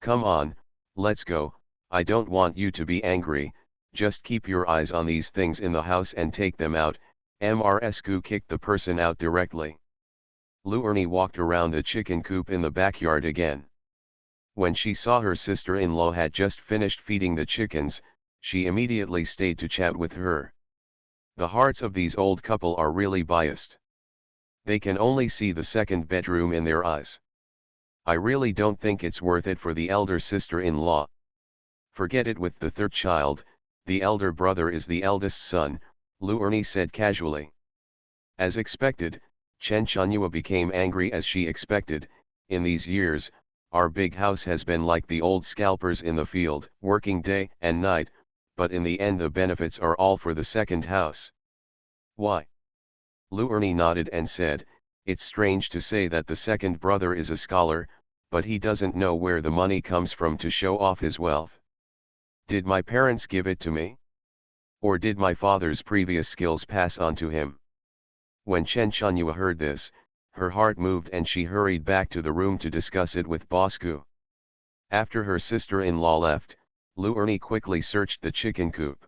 "Come on, let's go, I don't want you to be angry, just keep your eyes on these things in the house and take them out." Mrsku kicked the person out directly. Luerni walked around the chicken coop in the backyard again. When she saw her sister-in-law had just finished feeding the chickens, she immediately stayed to chat with her. The hearts of these old couple are really biased. They can only see the second bedroom in their eyes. I really don't think it's worth it for the elder sister-in-law. Forget it with the third child, the elder brother is the eldest son, Luerni said casually. As expected, Chen Chanhua became angry as she expected. In these years, our big house has been like the old scalpers in the field, working day and night, but in the end the benefits are all for the second house. Why? Luerni nodded and said, "It's strange to say that the second brother is a scholar, but he doesn't know where the money comes from to show off his wealth. Did my parents give it to me? Or did my father's previous skills pass on to him?" When Chen Chanhua heard this, her heart moved and she hurried back to the room to discuss it with Bosku. After her sister-in-law left, Luerni quickly searched the chicken coop.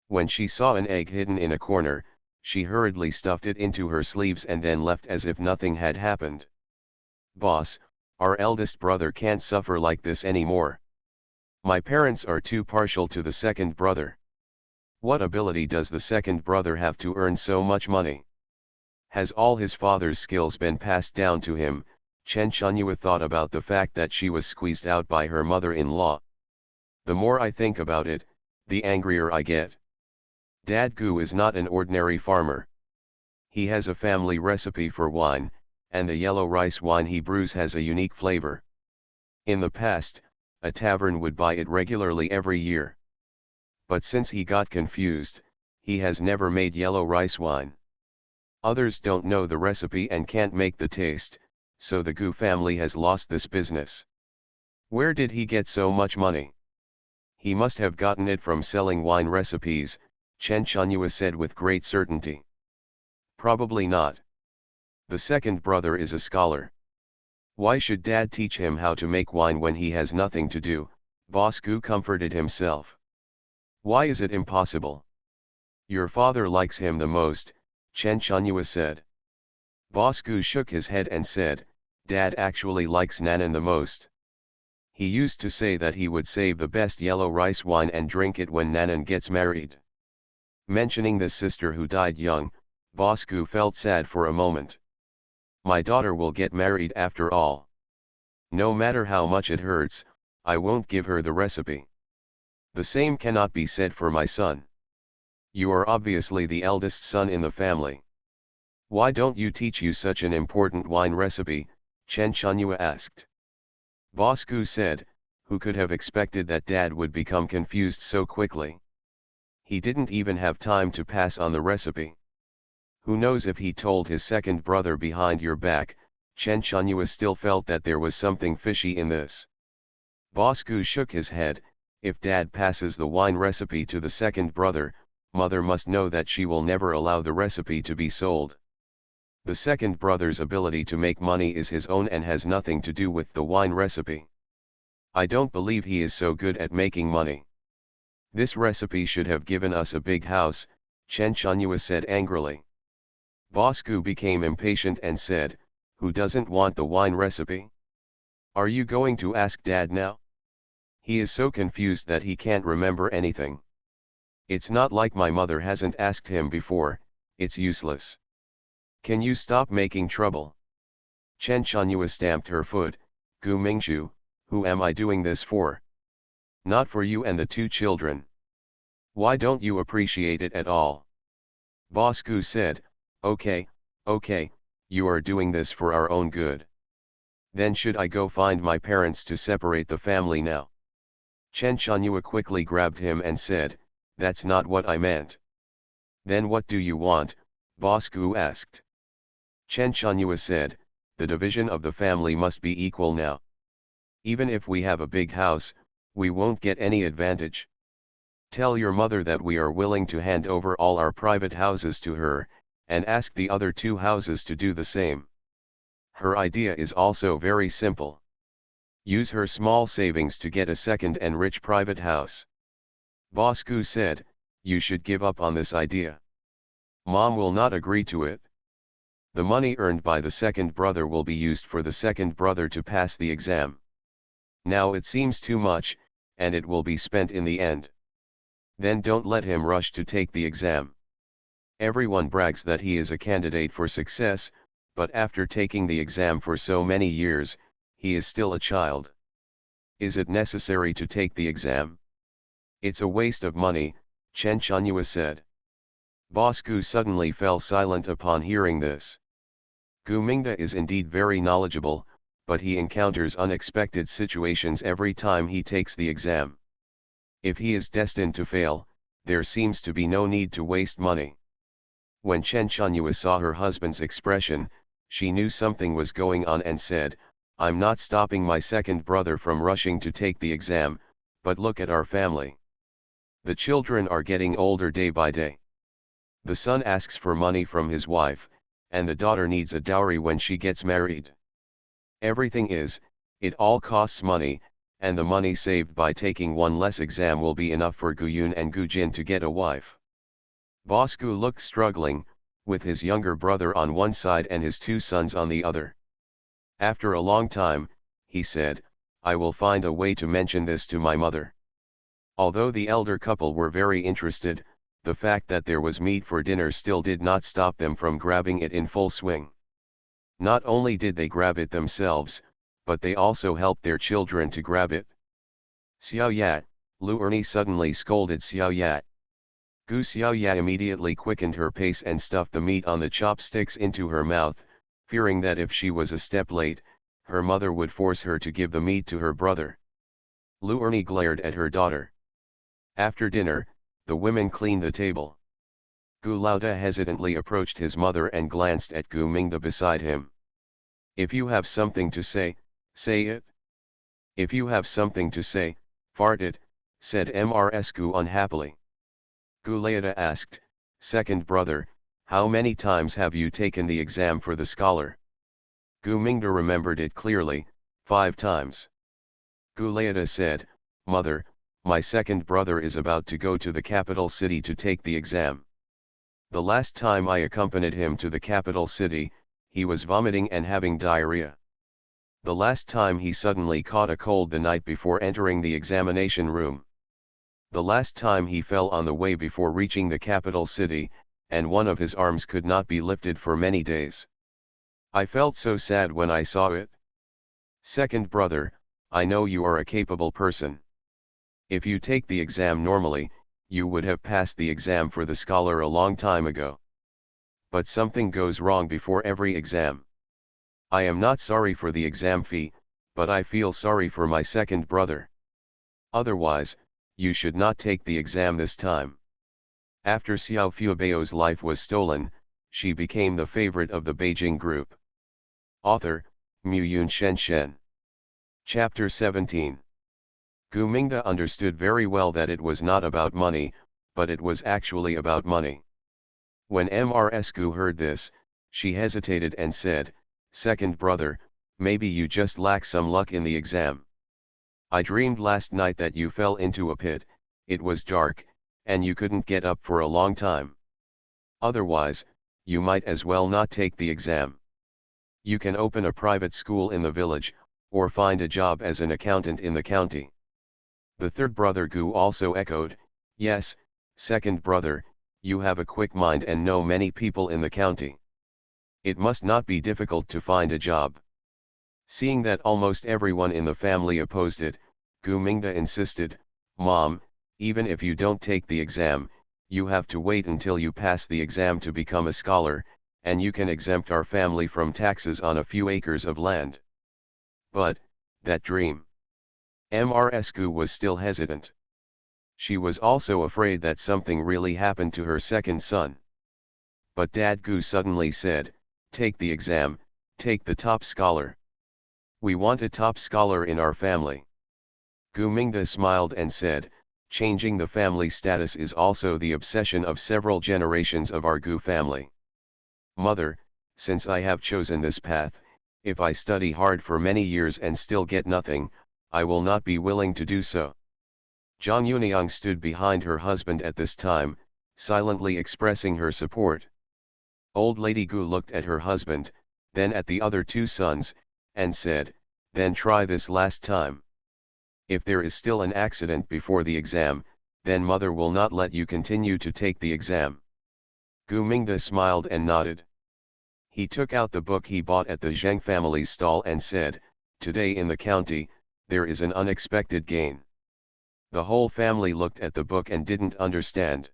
When she saw an egg hidden in a corner, she hurriedly stuffed it into her sleeves and then left as if nothing had happened. "Boss, our eldest brother can't suffer like this anymore. My parents are too partial to the second brother. What ability does the second brother have to earn so much money? Has all his father's skills been passed down to him?" Chen Chanhua thought about the fact that she was squeezed out by her mother-in-law. "The more I think about it, the angrier I get. Dad Gu is not an ordinary farmer. He has a family recipe for wine, and the yellow rice wine he brews has a unique flavor. In the past, a tavern would buy it regularly every year. But since he got confused, he has never made yellow rice wine. Others don't know the recipe and can't make the taste, so the Gu family has lost this business. Where did he get so much money? He must have gotten it from selling wine recipes," Chen Chanhua said with great certainty. "Probably not. The second brother is a scholar. Why should Dad teach him how to make wine when he has nothing to do? Boss Gu comforted himself. Why is it impossible? Your father likes him the most, Chen Chunyua said. Boss Gu shook his head and said, Dad actually likes Nanan the most. He used to say that he would save the best yellow rice wine and drink it when Nanan gets married. Mentioning the sister who died young, Boss Gu felt sad for a moment. My daughter will get married after all. No matter how much it hurts, I won't give her the recipe. The same cannot be said for my son. You are obviously the eldest son in the family. Why don't you teach you such an important wine recipe? Chen Chunyua asked. Boss Gu said, who could have expected that Dad would become confused so quickly? He didn't even have time to pass on the recipe. Who knows if he told his second brother behind your back? Chen Chunyua still felt that there was something fishy in this. Boss Gu shook his head. If Dad passes the wine recipe to the second brother, Mother must know that she will never allow the recipe to be sold. The second brother's ability to make money is his own and has nothing to do with the wine recipe. I don't believe he is so good at making money. This recipe should have given us a big house, Chen Chunyua said angrily. Boss Gu became impatient and said, who doesn't want the wine recipe? Are you going to ask Dad now? He is so confused that he can't remember anything. It's not like my mother hasn't asked him before, it's useless. Can you stop making trouble? Chen Chunyua stamped her foot. Gu Mingchu, who am I doing this for? Not for you and the two children. Why don't you appreciate it at all? Boss Gu said, okay, you are doing this for our own good. Then should I go find my parents to separate the family now? Chen Chunyua quickly grabbed him and said, that's not what I meant. Then what do you want? Boss Gu asked. Chen Chunyua said, the division of the family must be equal now. Even if we have a big house, we won't get any advantage. Tell your mother that we are willing to hand over all our private houses to her, and ask the other two houses to do the same. Her idea is also very simple. Use her small savings to get a second and rich private house. Boss Gu said, you should give up on this idea. Mom will not agree to it. The money earned by the second brother will be used for the second brother to pass the exam. Now it seems too much, and it will be spent in the end. Then don't let him rush to take the exam. Everyone brags that he is a candidate for success, but after taking the exam for so many years, he is still a child. Is it necessary to take the exam? It's a waste of money, Chen Chunyua said. Boss Gu suddenly fell silent upon hearing this. Gu Mingda is indeed very knowledgeable, but he encounters unexpected situations every time he takes the exam. If he is destined to fail, there seems to be no need to waste money. When Chen Chunyua saw her husband's expression, she knew something was going on and said, I'm not stopping my second brother from rushing to take the exam, but look at our family. The children are getting older day by day. The son asks for money from his wife, and the daughter needs a dowry when she gets married. It all costs money, and the money saved by taking one less exam will be enough for Guyun and Gujin to get a wife. Boss Gu looked struggling, with his younger brother on one side and his two sons on the other. After a long time, he said, I will find a way to mention this to my mother. Although the elder couple were very interested, the fact that there was meat for dinner still did not stop them from grabbing it in full swing. Not only did they grab it themselves, but they also helped their children to grab it. Xiao Yat, Lu Ernie suddenly scolded Xiao Yat. Gu Xiao Yat immediately quickened her pace and stuffed the meat on the chopsticks into her mouth, fearing that if she was a step late, her mother would force her to give the meat to her brother. Lu Ernie glared at her daughter. After dinner, the women cleaned the table. Gu Lauda hesitantly approached his mother and glanced at Gu Mingda beside him. If you have something to say, say it. If you have something to say, fart it, said Mrs. Gu unhappily. Gu Lauda asked, second brother, how many times have you taken the exam for the scholar? Gu Mingda remembered it clearly, 5 times. Gu Leida said, "Mother, my second brother is about to go to the capital city to take the exam. The last time I accompanied him to the capital city, he was vomiting and having diarrhea. The last time he suddenly caught a cold the night before entering the examination room. The last time he fell on the way before reaching the capital city, and one of his arms could not be lifted for many days. I felt so sad when I saw it. Second brother, I know you are a capable person. If you take the exam normally, you would have passed the exam for the scholar a long time ago. But something goes wrong before every exam. I am not sorry for the exam fee, but I feel sorry for my second brother. Otherwise, you should not take the exam this time." After Xiao Fubao's life was stolen, she became the favorite of the Beijing group. Author, Muyun Shen. Chapter 17. Gu Mingda understood very well that it was not about money, but it was actually about money. When Ms. Gu heard this, she hesitated and said, "Second brother, maybe you just lack some luck in the exam. I dreamed last night that you fell into a pit, it was dark, and you couldn't get up for a long time. Otherwise, you might as well not take the exam. You can open a private school in the village, or find a job as an accountant in the county." The third brother Gu also echoed, "Yes, second brother, you have a quick mind and know many people in the county. It must not be difficult to find a job." Seeing that almost everyone in the family opposed it, Gu Mingda insisted, "Mom, even if you don't take the exam, you have to wait until you pass the exam to become a scholar, and you can exempt our family from taxes on a few acres of land." But, that dream. Ms. Gu was still hesitant. She was also afraid that something really happened to her second son. But Dad Gu suddenly said, "Take the exam, take the top scholar. We want a top scholar in our family." Gu Mingda smiled and said, "Changing the family status is also the obsession of several generations of our Gu family. Mother, since I have chosen this path, if I study hard for many years and still get nothing, I will not be willing to do so." Zhang Yuniang stood behind her husband at this time, silently expressing her support. Old Lady Gu looked at her husband, then at the other 2 sons, and said, "Then try this last time. If there is still an accident before the exam, then mother will not let you continue to take the exam." Gu Mingda smiled and nodded. He took out the book he bought at the Zheng family's stall and said, "Today in the county, there is an unexpected gain." The whole family looked at the book and didn't understand.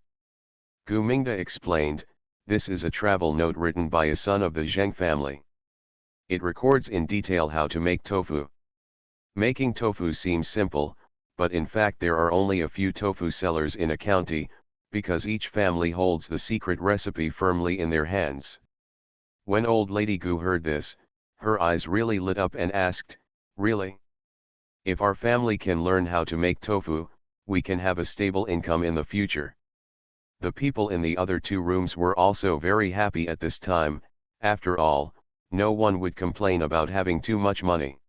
Gu Mingda explained, "This is a travel note written by a son of the Zheng family. It records in detail how to make tofu. Making tofu seems simple, but in fact there are only a few tofu sellers in a county, because each family holds the secret recipe firmly in their hands." When old Lady Gu heard this, her eyes really lit up and asked, "Really? If our family can learn how to make tofu, we can have a stable income in the future." The people in the other 2 rooms were also very happy at this time. After all, no one would complain about having too much money.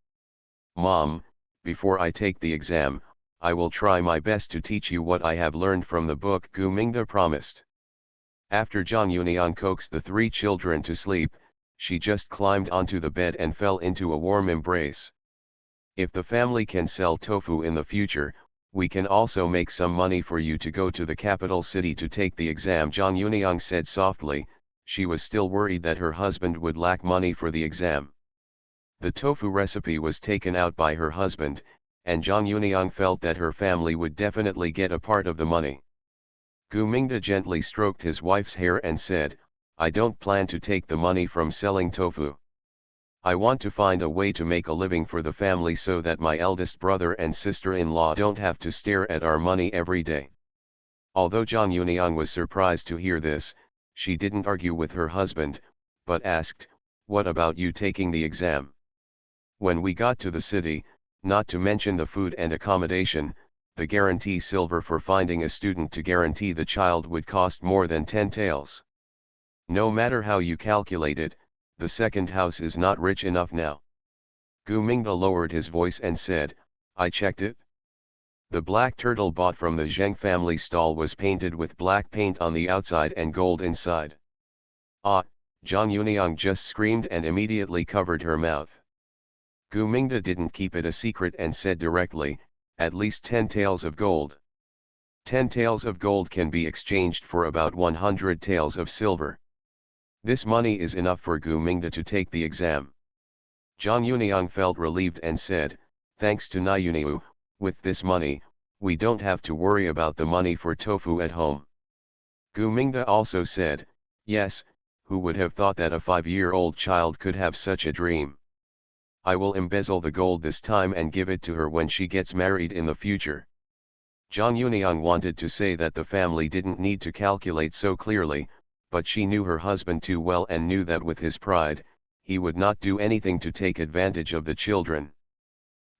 "Mom, before I take the exam, I will try my best to teach you what I have learned from the book," Gu Mingda promised. After Zhang Yuniang coaxed the 3 children to sleep, she just climbed onto the bed and fell into a warm embrace. "If the family can sell tofu in the future, we can also make some money for you to go to the capital city to take the exam," Zhang Yuniang said softly. She was still worried that her husband would lack money for the exam. The tofu recipe was taken out by her husband, and Zhang Yuniang felt that her family would definitely get a part of the money. Gu Mingda gently stroked his wife's hair and said, "I don't plan to take the money from selling tofu. I want to find a way to make a living for the family so that my eldest brother and sister-in-law don't have to stare at our money every day." Although Zhang Yuniang was surprised to hear this, she didn't argue with her husband, but asked, "What about you taking the exam?" When we got to the city, not to mention the food and accommodation, the guarantee silver for finding a student to guarantee the child would cost more than 10 taels. No matter how you calculate it, The second house is not rich enough now. Gu Mingde lowered his voice and said, I checked it. The black turtle bought from the Zheng family stall was painted with black paint on the outside and gold inside. Ah, Zhang Yuniang just screamed and immediately covered her mouth. Gu Mingde didn't keep it a secret and said directly, at least 10 taels of gold. 10 taels of gold can be exchanged for about 100 taels of silver. This money is enough for Gu Mingde to take the exam. Zhang Yuniang felt relieved and said, thanks to Nayuniu, with this money, we don't have to worry about the money for tofu at home. Gu Mingde also said, yes, who would have thought that a 5-year-old child could have such a dream? I will embezzle the gold this time and give it to her when she gets married in the future. Zhang Yuniang wanted to say that the family didn't need to calculate so clearly, but she knew her husband too well and knew that with his pride, he would not do anything to take advantage of the children.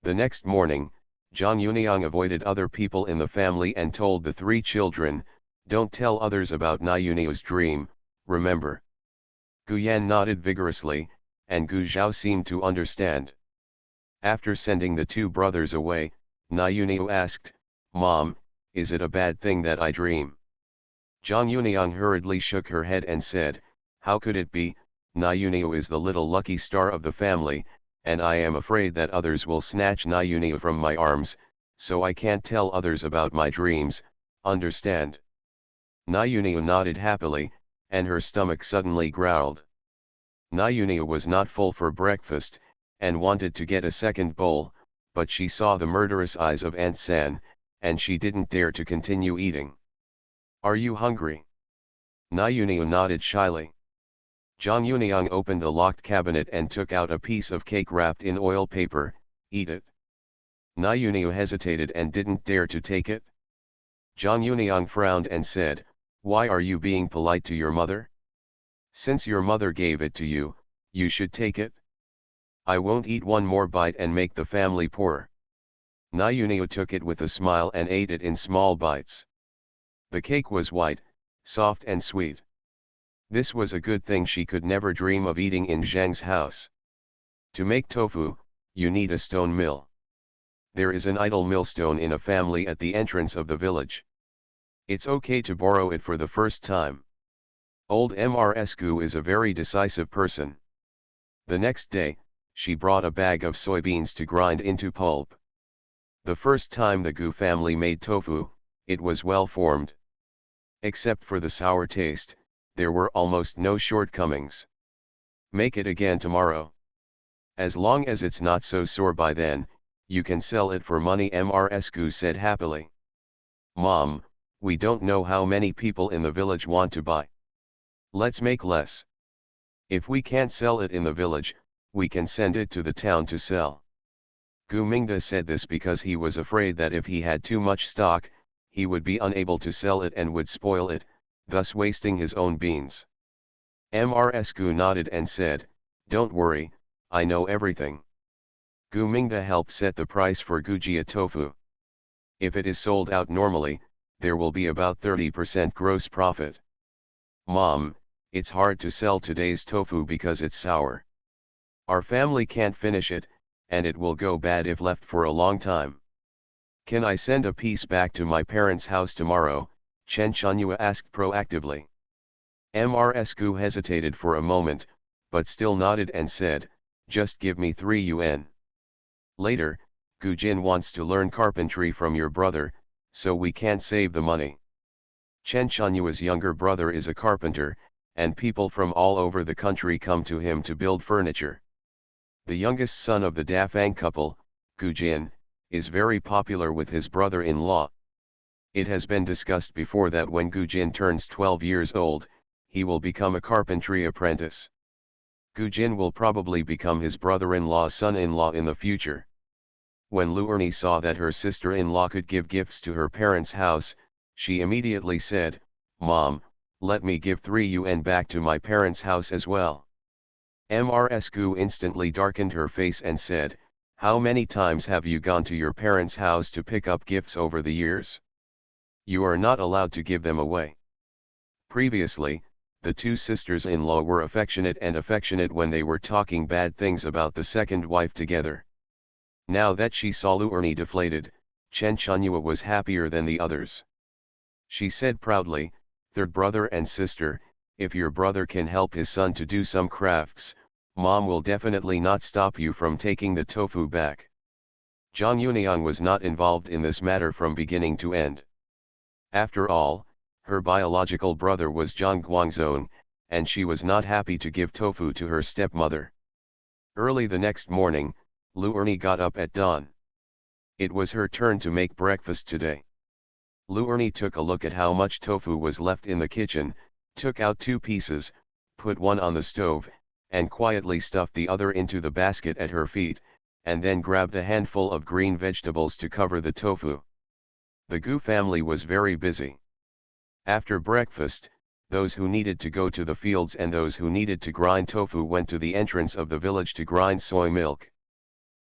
The next morning, Zhang Yuniang avoided other people in the family and told the 3 children, don't tell others about Nayuniu's dream, remember. Gu Yan nodded vigorously, and Gu Zhao seemed to understand. After sending the 2 brothers away, Nayuniu asked, Mom, is it a bad thing that I dream? Zhang Yuniang hurriedly shook her head and said, how could it be? Nayuniu is the little lucky star of the family, and I am afraid that others will snatch Nayuniu from my arms, so I can't tell others about my dreams, understand? Nayuniu nodded happily, and her stomach suddenly growled. Nayuniu was not full for breakfast, and wanted to get a second bowl, but she saw the murderous eyes of Aunt San, and she didn't dare to continue eating. Are you hungry? Nayuniu nodded shyly. Zhang Yuniang opened the locked cabinet and took out a piece of cake wrapped in oil paper. Eat it. Nayuniu hesitated and didn't dare to take it. Zhang Yuniang frowned and said, why are you being polite to your mother? Since your mother gave it to you, you should take it. I won't eat one more bite and make the family poor. Nayuniu took it with a smile and ate it in small bites. The cake was white, soft and sweet. This was a good thing she could never dream of eating in Zhang's house. To make tofu, you need a stone mill. There is an idle millstone in a family at the entrance of the village. It's okay to borrow it for the first time. Old Mrs. Gu is a very decisive person. The next day, she brought a bag of soybeans to grind into pulp. The first time the Gu family made tofu, it was well formed. Except for the sour taste, there were almost no shortcomings. Make it again tomorrow. As long as it's not so sore by then, you can sell it for money, Mrs. Gu said happily. Mom, we don't know how many people in the village want to buy. Let's make less. If we can't sell it in the village, we can send it to the town to sell. Gu Mingde said this because he was afraid that if he had too much stock, he would be unable to sell it and would spoil it, thus wasting his own beans. Mrs. Gu nodded and said, don't worry, I know everything. Gu Mingde helped set the price for Gujia tofu. If it is sold out normally, there will be about 30% gross profit. Mom, it's hard to sell today's tofu because it's sour. Our family can't finish it, and it will go bad if left for a long time. Can I send a piece back to my parents' house tomorrow? Chen Chunyua asked proactively. Mrs. Gu hesitated for a moment, but still nodded and said, just give me 3 yuan. Later, Gu Jin wants to learn carpentry from your brother, so we can't save the money. Chen Chunyua's younger brother is a carpenter, and people from all over the country come to him to build furniture. The youngest son of the Dafang couple, Gu Jin, is very popular with his brother-in-law. It has been discussed before that when Gu Jin turns 12 years old, he will become a carpentry apprentice. Gu Jin will probably become his brother-in-law's son-in-law in the future. When Lu Ernie saw that her sister-in-law could give gifts to her parents' house, she immediately said, Mom, let me give 3 yuan back to my parents' house as well. Mrs. Gu instantly darkened her face and said, how many times have you gone to your parents' house to pick up gifts over the years? You are not allowed to give them away. Previously, The two sisters-in-law were affectionate when they were talking bad things about the second wife together. Now that she saw Lu Ernie deflated, Chen Chunyua was happier than the others. She said proudly, "Third brother and sister, if your brother can help his son to do some crafts, Mom will definitely not stop you from taking the tofu back." Zhang Yuniang was not involved in this matter from beginning to end. After all, her biological brother was Zhang Guangzong, and she was not happy to give tofu to her stepmother. Early the next morning, Lu Ernie got up at dawn. It was her turn to make breakfast today. Lu Ernie took a look at how much tofu was left in the kitchen, took out 2 pieces, put one on the stove, and quietly stuffed the other into the basket at her feet, and then grabbed a handful of green vegetables to cover the tofu. The Gu family was very busy. After breakfast, those who needed to go to the fields and those who needed to grind tofu went to the entrance of the village to grind soy milk.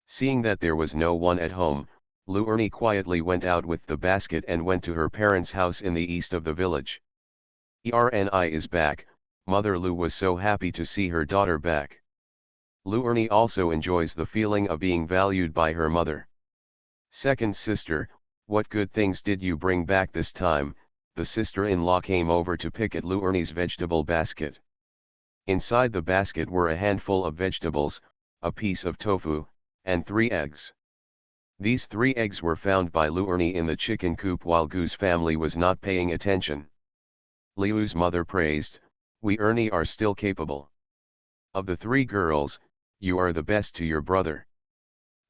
Seeing that there was no one at home, Lu Ernie quietly went out with the basket and went to her parents' house in the east of the village. Erni is back. Mother Lu was so happy to see her daughter back. Lu Ernie also enjoys the feeling of being valued by her mother. "Second sister, what good things did you bring back this time?" The sister-in-law came over to pick at Lu Ernie's vegetable basket. Inside the basket were a handful of vegetables, a piece of tofu, and 3 eggs. These 3 eggs were found by Lu Ernie in the chicken coop while Gu's family was not paying attention. Liu's mother praised, "We Ernie are still capable. Of the 3 girls, you are the best to your brother."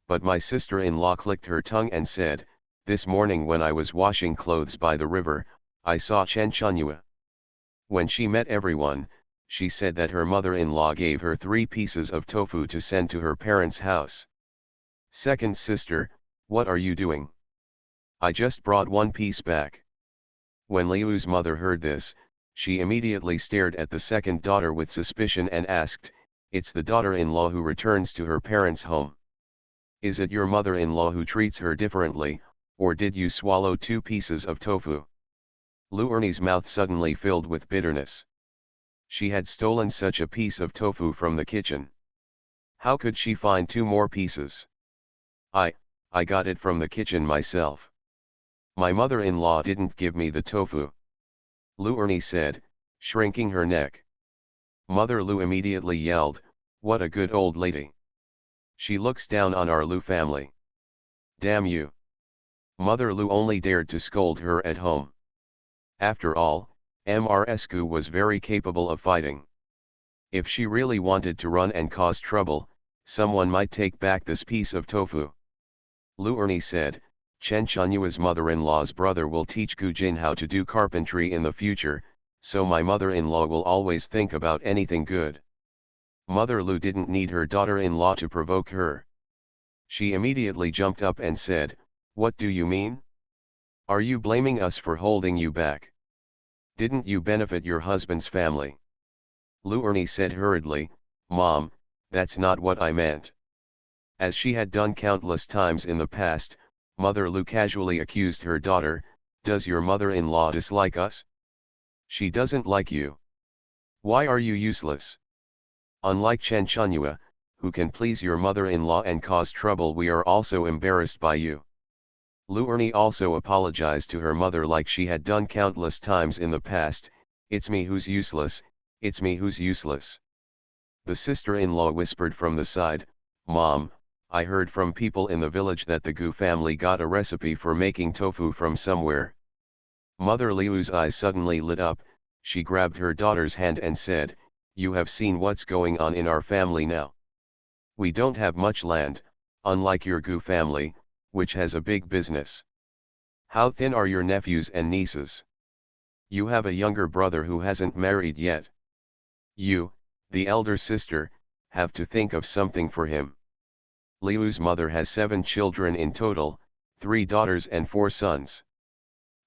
But my sister-in-law clicked her tongue and said, "This morning when I was washing clothes by the river, I saw Chen Chunyua. When she met everyone, she said that her mother-in-law gave her 3 pieces of tofu to send to her parents' house." "Second sister, what are you doing?" "I just brought 1 piece back." When Liu's mother heard this, she immediately stared at the second daughter with suspicion and asked, "It's the daughter-in-law who returns to her parents' home. Is it your mother-in-law who treats her differently, or did you swallow 2 pieces of tofu?" Lu Ernie's mouth suddenly filled with bitterness. She had stolen such a piece of tofu from the kitchen. How could she find 2 more pieces? I got it from the kitchen myself. My mother-in-law didn't give me the tofu," Lu Ernie said, shrinking her neck. Mother Lu immediately yelled, "What a good old lady. She looks down on our Lu family. Damn you." Mother Lu only dared to scold her at home. After all, Ms. Gu was very capable of fighting. If she really wanted to run and cause trouble, someone might take back this piece of tofu. Lu Ernie said, "Chen Chunyua's mother-in-law's brother will teach Gu Jin how to do carpentry in the future, so my mother-in-law will always think about anything good." Mother Lu didn't need her daughter-in-law to provoke her. She immediately jumped up and said, "What do you mean? Are you blaming us for holding you back? Didn't you benefit your husband's family?" Lu Ernie said hurriedly, "Mom, that's not what I meant." As she had done countless times in the past, Mother Lu casually accused her daughter, "Does your mother-in-law dislike us? She doesn't like you. Why are you useless? Unlike Chen Chunyua, who can please your mother-in-law and cause trouble, we are also embarrassed by you." Lu Ernie also apologized to her mother like she had done countless times in the past, "It's me who's useless, it's me who's useless." The sister-in-law whispered from the side, "Mom, I heard from people in the village that the Gu family got a recipe for making tofu from somewhere." Mother Liu's eyes suddenly lit up. She grabbed her daughter's hand and said, "You have seen what's going on in our family now. We don't have much land, unlike your Gu family, which has a big business. How thin are your nephews and nieces? You have a younger brother who hasn't married yet. You, the elder sister, have to think of something for him." Liu's mother has 7 children in total, 3 daughters and 4 sons.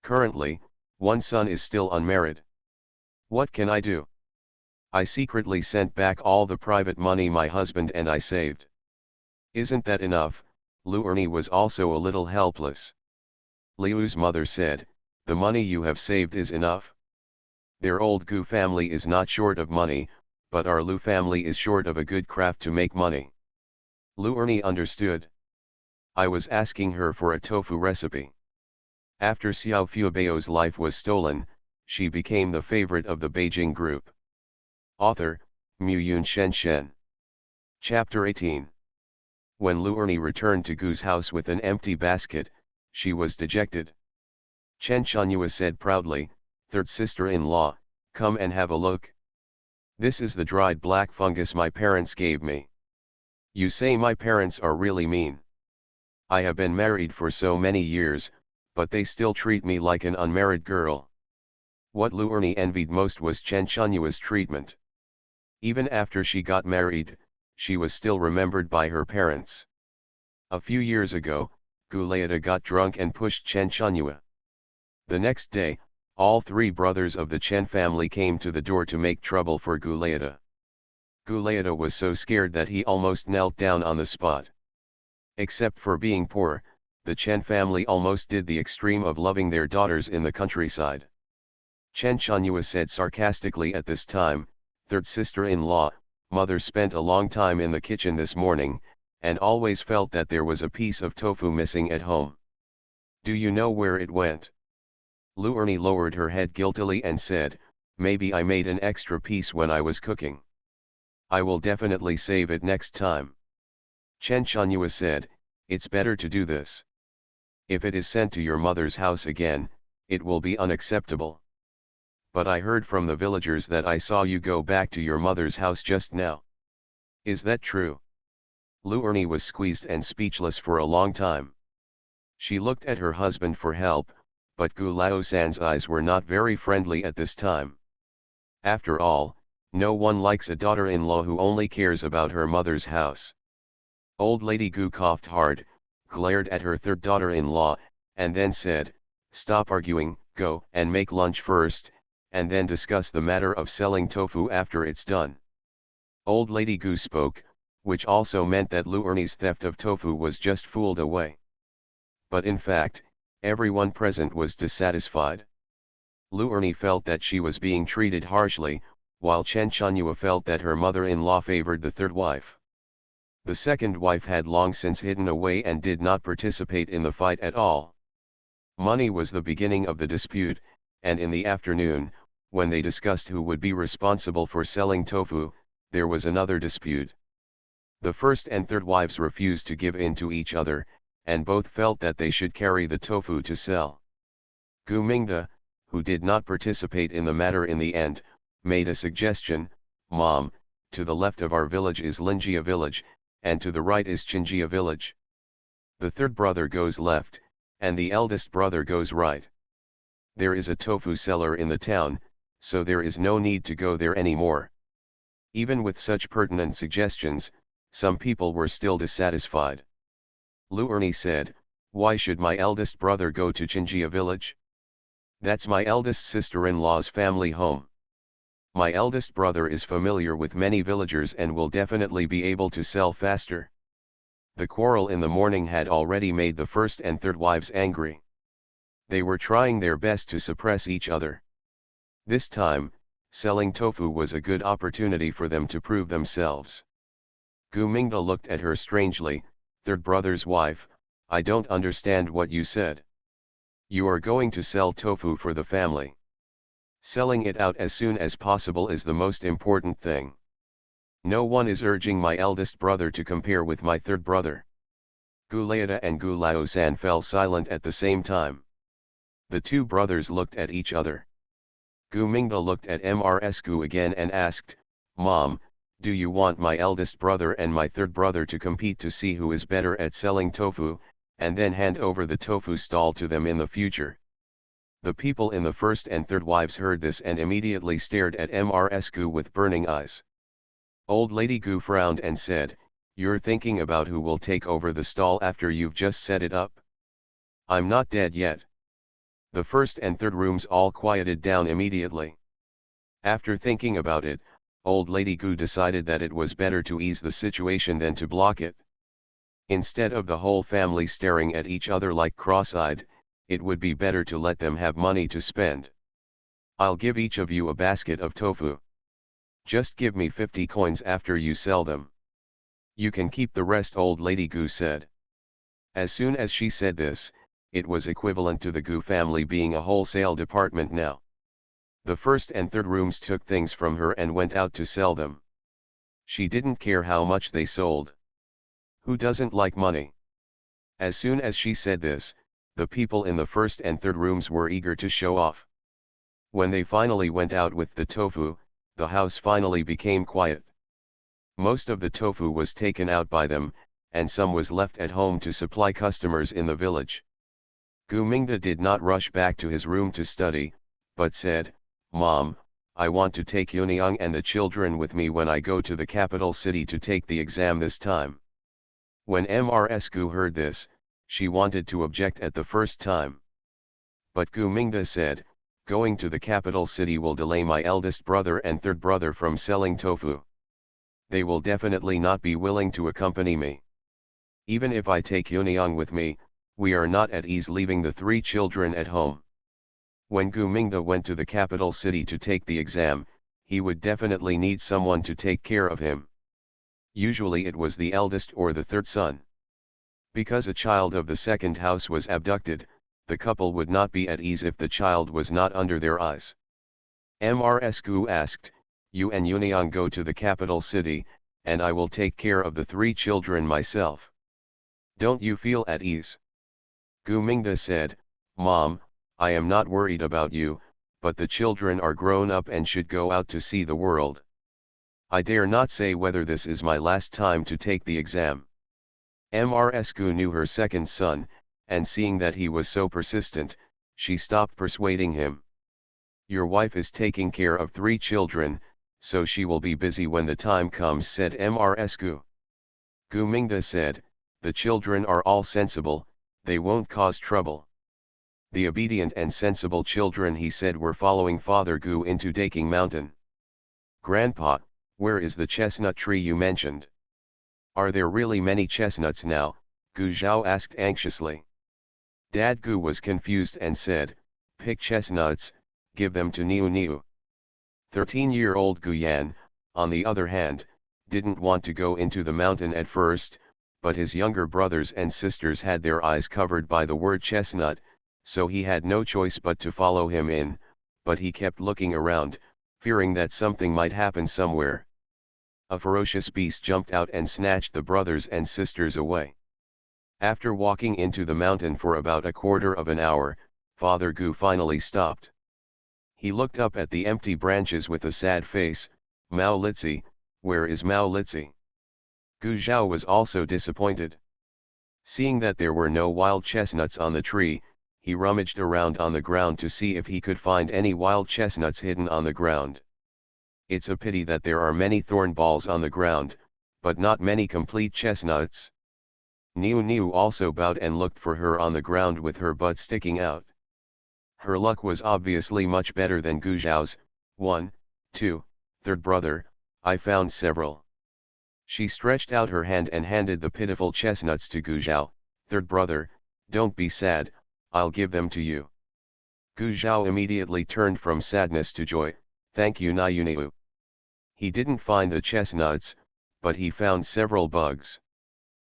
Currently, 1 son is still unmarried. What can I do? I secretly sent back all the private money my husband and I saved. Isn't that enough? Lu Ernie was also a little helpless. Liu's mother said, "The money you have saved is enough. Their old Gu family is not short of money, but our Lu family is short of a good craft to make money. Lu Ernie understood. I was asking her for a tofu recipe. After Xiao Fubao's life was stolen, she became the favorite of the Beijing group. Author, Mu-Yun Shen. Chapter 18. When Lu Ernie returned to Gu's house with an empty basket, she was dejected. Chen Chanhua said proudly, "Third sister-in-law, come and have a look. This is the dried black fungus my parents gave me. You say my parents are really mean. I have been married for so many years, but they still treat me like an unmarried girl." What Lu Ernie envied most was Chen Chanhua's treatment. Even after she got married, she was still remembered by her parents. A few years ago, Guleada got drunk and pushed Chen Chanhua. The next day, all three brothers of the Chen family came to the door to make trouble for Guleada. Guleada was so scared that he almost knelt down on the spot. Except for being poor, the Chen family almost did the extreme of loving their daughters in the countryside. Chen Chanhua said sarcastically at this time, "Third sister-in-law, mother spent a long time in the kitchen this morning, and always felt that there was a piece of tofu missing at home. Do you know where it went?" Lu Ernie lowered her head guiltily and said, "Maybe I made an extra piece when I was cooking. I will definitely save it next time." Chen Chanhua said, "It's better to do this. If it is sent to your mother's house again, it will be unacceptable. But I heard from the villagers that I saw you go back to your mother's house just now. Is that true?" Lu Ernie was squeezed and speechless for a long time. She looked at her husband for help, but Gu Lao-san's eyes were not very friendly at this time. After all, no one likes a daughter-in-law who only cares about her mother's house. Old Lady Gu coughed hard, glared at her third daughter-in-law, and then said, "Stop arguing, go and make lunch first, and then discuss the matter of selling tofu after it's done." Old Lady Gu spoke, which also meant that Lu Ernie's theft of tofu was just fooled away. But in fact, everyone present was dissatisfied. Lu Ernie felt that she was being treated harshly, while Chen Chanhua felt that her mother-in-law favored the third wife. The second wife had long since hidden away and did not participate in the fight at all. Money was the beginning of the dispute, and in the afternoon, when they discussed who would be responsible for selling tofu, there was another dispute. The first and third wives refused to give in to each other, and both felt that they should carry the tofu to sell. Gu Mingda, who did not participate in the matter in the end, made a suggestion, "Mom, to the left of our village is Linjia village, and to the right is Qinjia village. The third brother goes left, and the eldest brother goes right. There is a tofu seller in the town, so there is no need to go there anymore." Even with such pertinent suggestions, some people were still dissatisfied. Lu Ernie said, "Why should my eldest brother go to Qinjia village? That's my eldest sister-in-law's family home. My eldest brother is familiar with many villagers and will definitely be able to sell faster." The quarrel in the morning had already made the first and third wives angry. They were trying their best to suppress each other. This time, selling tofu was a good opportunity for them to prove themselves. Gu Mingda looked at her strangely, "Third brother's wife, I don't understand what you said. You are going to sell tofu for the family. Selling it out as soon as possible is the most important thing. No one is urging my eldest brother to compare with my third brother." Guleada and Gu Lao-san fell silent at the same time. The two brothers looked at each other. Gu Mingda looked at Mrs. Gu again and asked, "Mom, do you want my eldest brother and my third brother to compete to see who is better at selling tofu, and then hand over the tofu stall to them in the future?" The people in the first and third wives heard this and immediately stared at Mrs. Gu with burning eyes. Old Lady Gu frowned and said, "You're thinking about who will take over the stall after you've just set it up? I'm not dead yet." The first and third rooms all quieted down immediately. After thinking about it, Old Lady Gu decided that it was better to ease the situation than to block it. Instead of the whole family staring at each other like cross-eyed, it would be better to let them have money to spend. I'll give each of you a basket of tofu. Just give me 50 coins after you sell them. You can keep the rest, old lady Gu said. As soon as she said this, it was equivalent to the Gu family being a wholesale department now. The first and third rooms took things from her and went out to sell them. She didn't care how much they sold. Who doesn't like money? As soon as she said this, the people in the first and third rooms were eager to show off. When they finally went out with the tofu, the house finally became quiet. Most of the tofu was taken out by them, and some was left at home to supply customers in the village. Gu Mingda did not rush back to his room to study, but said, "Mom, I want to take Yunyang and the children with me when I go to the capital city to take the exam this time." When Ms. Gu heard this, she wanted to object at the first time. But Gu Mingda said, "Going to the capital city will delay my eldest brother and third brother from selling tofu. They will definitely not be willing to accompany me. Even if I take Yunyang with me, we are not at ease leaving the 3 children at home." When Gu Mingda went to the capital city to take the exam, he would definitely need someone to take care of him. Usually it was the eldest or the third son. Because a child of the second house was abducted, the couple would not be at ease if the child was not under their eyes. Ms. Gu asked, "You and Yunyang go to the capital city, and I will take care of the 3 children myself. Don't you feel at ease?" Gu Mingda said, "Mom, I am not worried about you, but the children are grown up and should go out to see the world. I dare not say whether this is my last time to take the exam." Ms. Gu knew her second son, and seeing that he was so persistent, she stopped persuading him. "Your wife is taking care of 3 children, so she will be busy when the time comes," said Ms. Gu. Gu Mingda said, "The children are all sensible, they won't cause trouble." The obedient and sensible children, he said, were following Father Gu into Daking Mountain. "Grandpa, where is the chestnut tree you mentioned? Are there really many chestnuts now?" Gu Zhao asked anxiously. Dad Gu was confused and said, "Pick chestnuts, give them to Niu Niu." 13-year-old Gu Yan, on the other hand, didn't want to go into the mountain at first, but his younger brothers and sisters had their eyes covered by the word chestnut, so he had no choice but to follow him in, but he kept looking around, fearing that something might happen somewhere. A ferocious beast jumped out and snatched the brothers and sisters away. After walking into the mountain for about a quarter of an hour, Father Gu finally stopped. He looked up at the empty branches with a sad face. "Mao Litsi, where is Mao Litsi?" Gu Zhao was also disappointed. Seeing that there were no wild chestnuts on the tree, he rummaged around on the ground to see if he could find any wild chestnuts hidden on the ground. It's a pity that there are many thorn balls on the ground, but not many complete chestnuts. Niu Niu also bowed and looked for her on the ground with her butt sticking out. Her luck was obviously much better than Gu Zhao's. 1, 2, third brother, I found several." She stretched out her hand and handed the pitiful chestnuts to Gu Zhao. "Third brother, don't be sad, I'll give them to you." Gu Zhao immediately turned from sadness to joy. "Thank you, Niu Niu." He didn't find the chestnuts, but he found several bugs.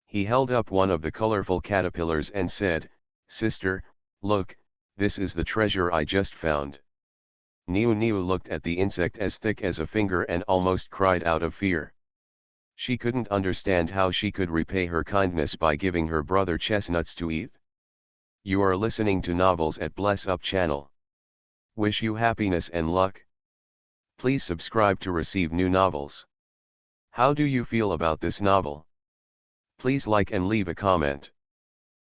He held up one of the colorful caterpillars and said, "Sister, look, this is the treasure I just found." Niu Niu looked at the insect as thick as a finger and almost cried out of fear. She couldn't understand how she could repay her kindness by giving her brother chestnuts to eat. You are listening to novels at Bless Up channel. Wish you happiness and luck. Please subscribe to receive new novels. How do you feel about this novel? Please like and leave a comment.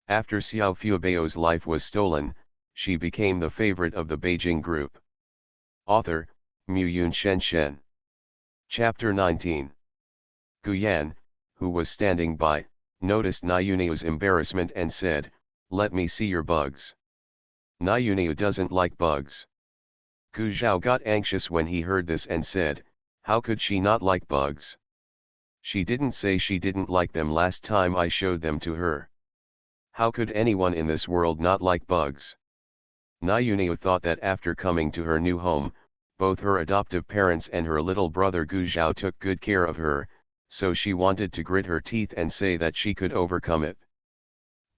After Xiao Fubao's life was stolen, she became the favorite of the Beijing group. Author, Muyun Shen. Chapter 19. Gu Yan, who was standing by, noticed Niuniu's embarrassment and said, "Let me see your bugs." Niuniu doesn't like bugs. Gu Zhao got anxious when he heard this and said, "How could she not like bugs? She didn't say she didn't like them last time I showed them to her. How could anyone in this world not like bugs?" Nayuniu thought that after coming to her new home, both her adoptive parents and her little brother Gu Zhao took good care of her, so she wanted to grit her teeth and say that she could overcome it.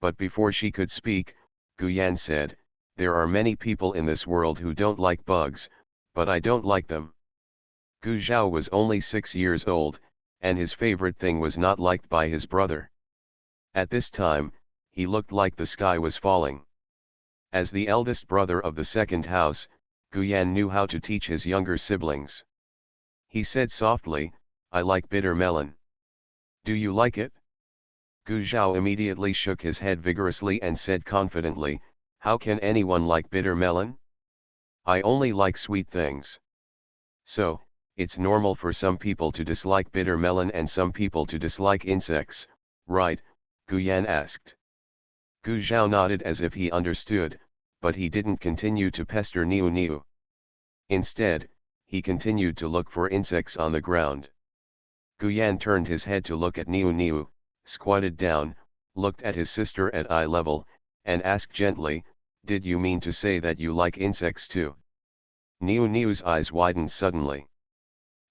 But before she could speak, Gu Yan said, "There are many people in this world who don't like bugs, but I don't like them." Gu Zhao was only 6 years old, and his favorite thing was not liked by his brother. At this time, he looked like the sky was falling. As the eldest brother of the second house, Gu Yan knew how to teach his younger siblings. He said softly, "I like bitter melon. Do you like it?" Gu Zhao immediately shook his head vigorously and said confidently, "How can anyone like bitter melon? I only like sweet things." "So, it's normal for some people to dislike bitter melon and some people to dislike insects, right?" Gu Yan asked. Gu Zhao nodded as if he understood, but he didn't continue to pester Niu Niu. Instead, he continued to look for insects on the ground. Gu Yan turned his head to look at Niu Niu, squatted down, looked at his sister at eye level, and asked gently, "Did you mean to say that you like insects too?" Niu Niu's eyes widened suddenly.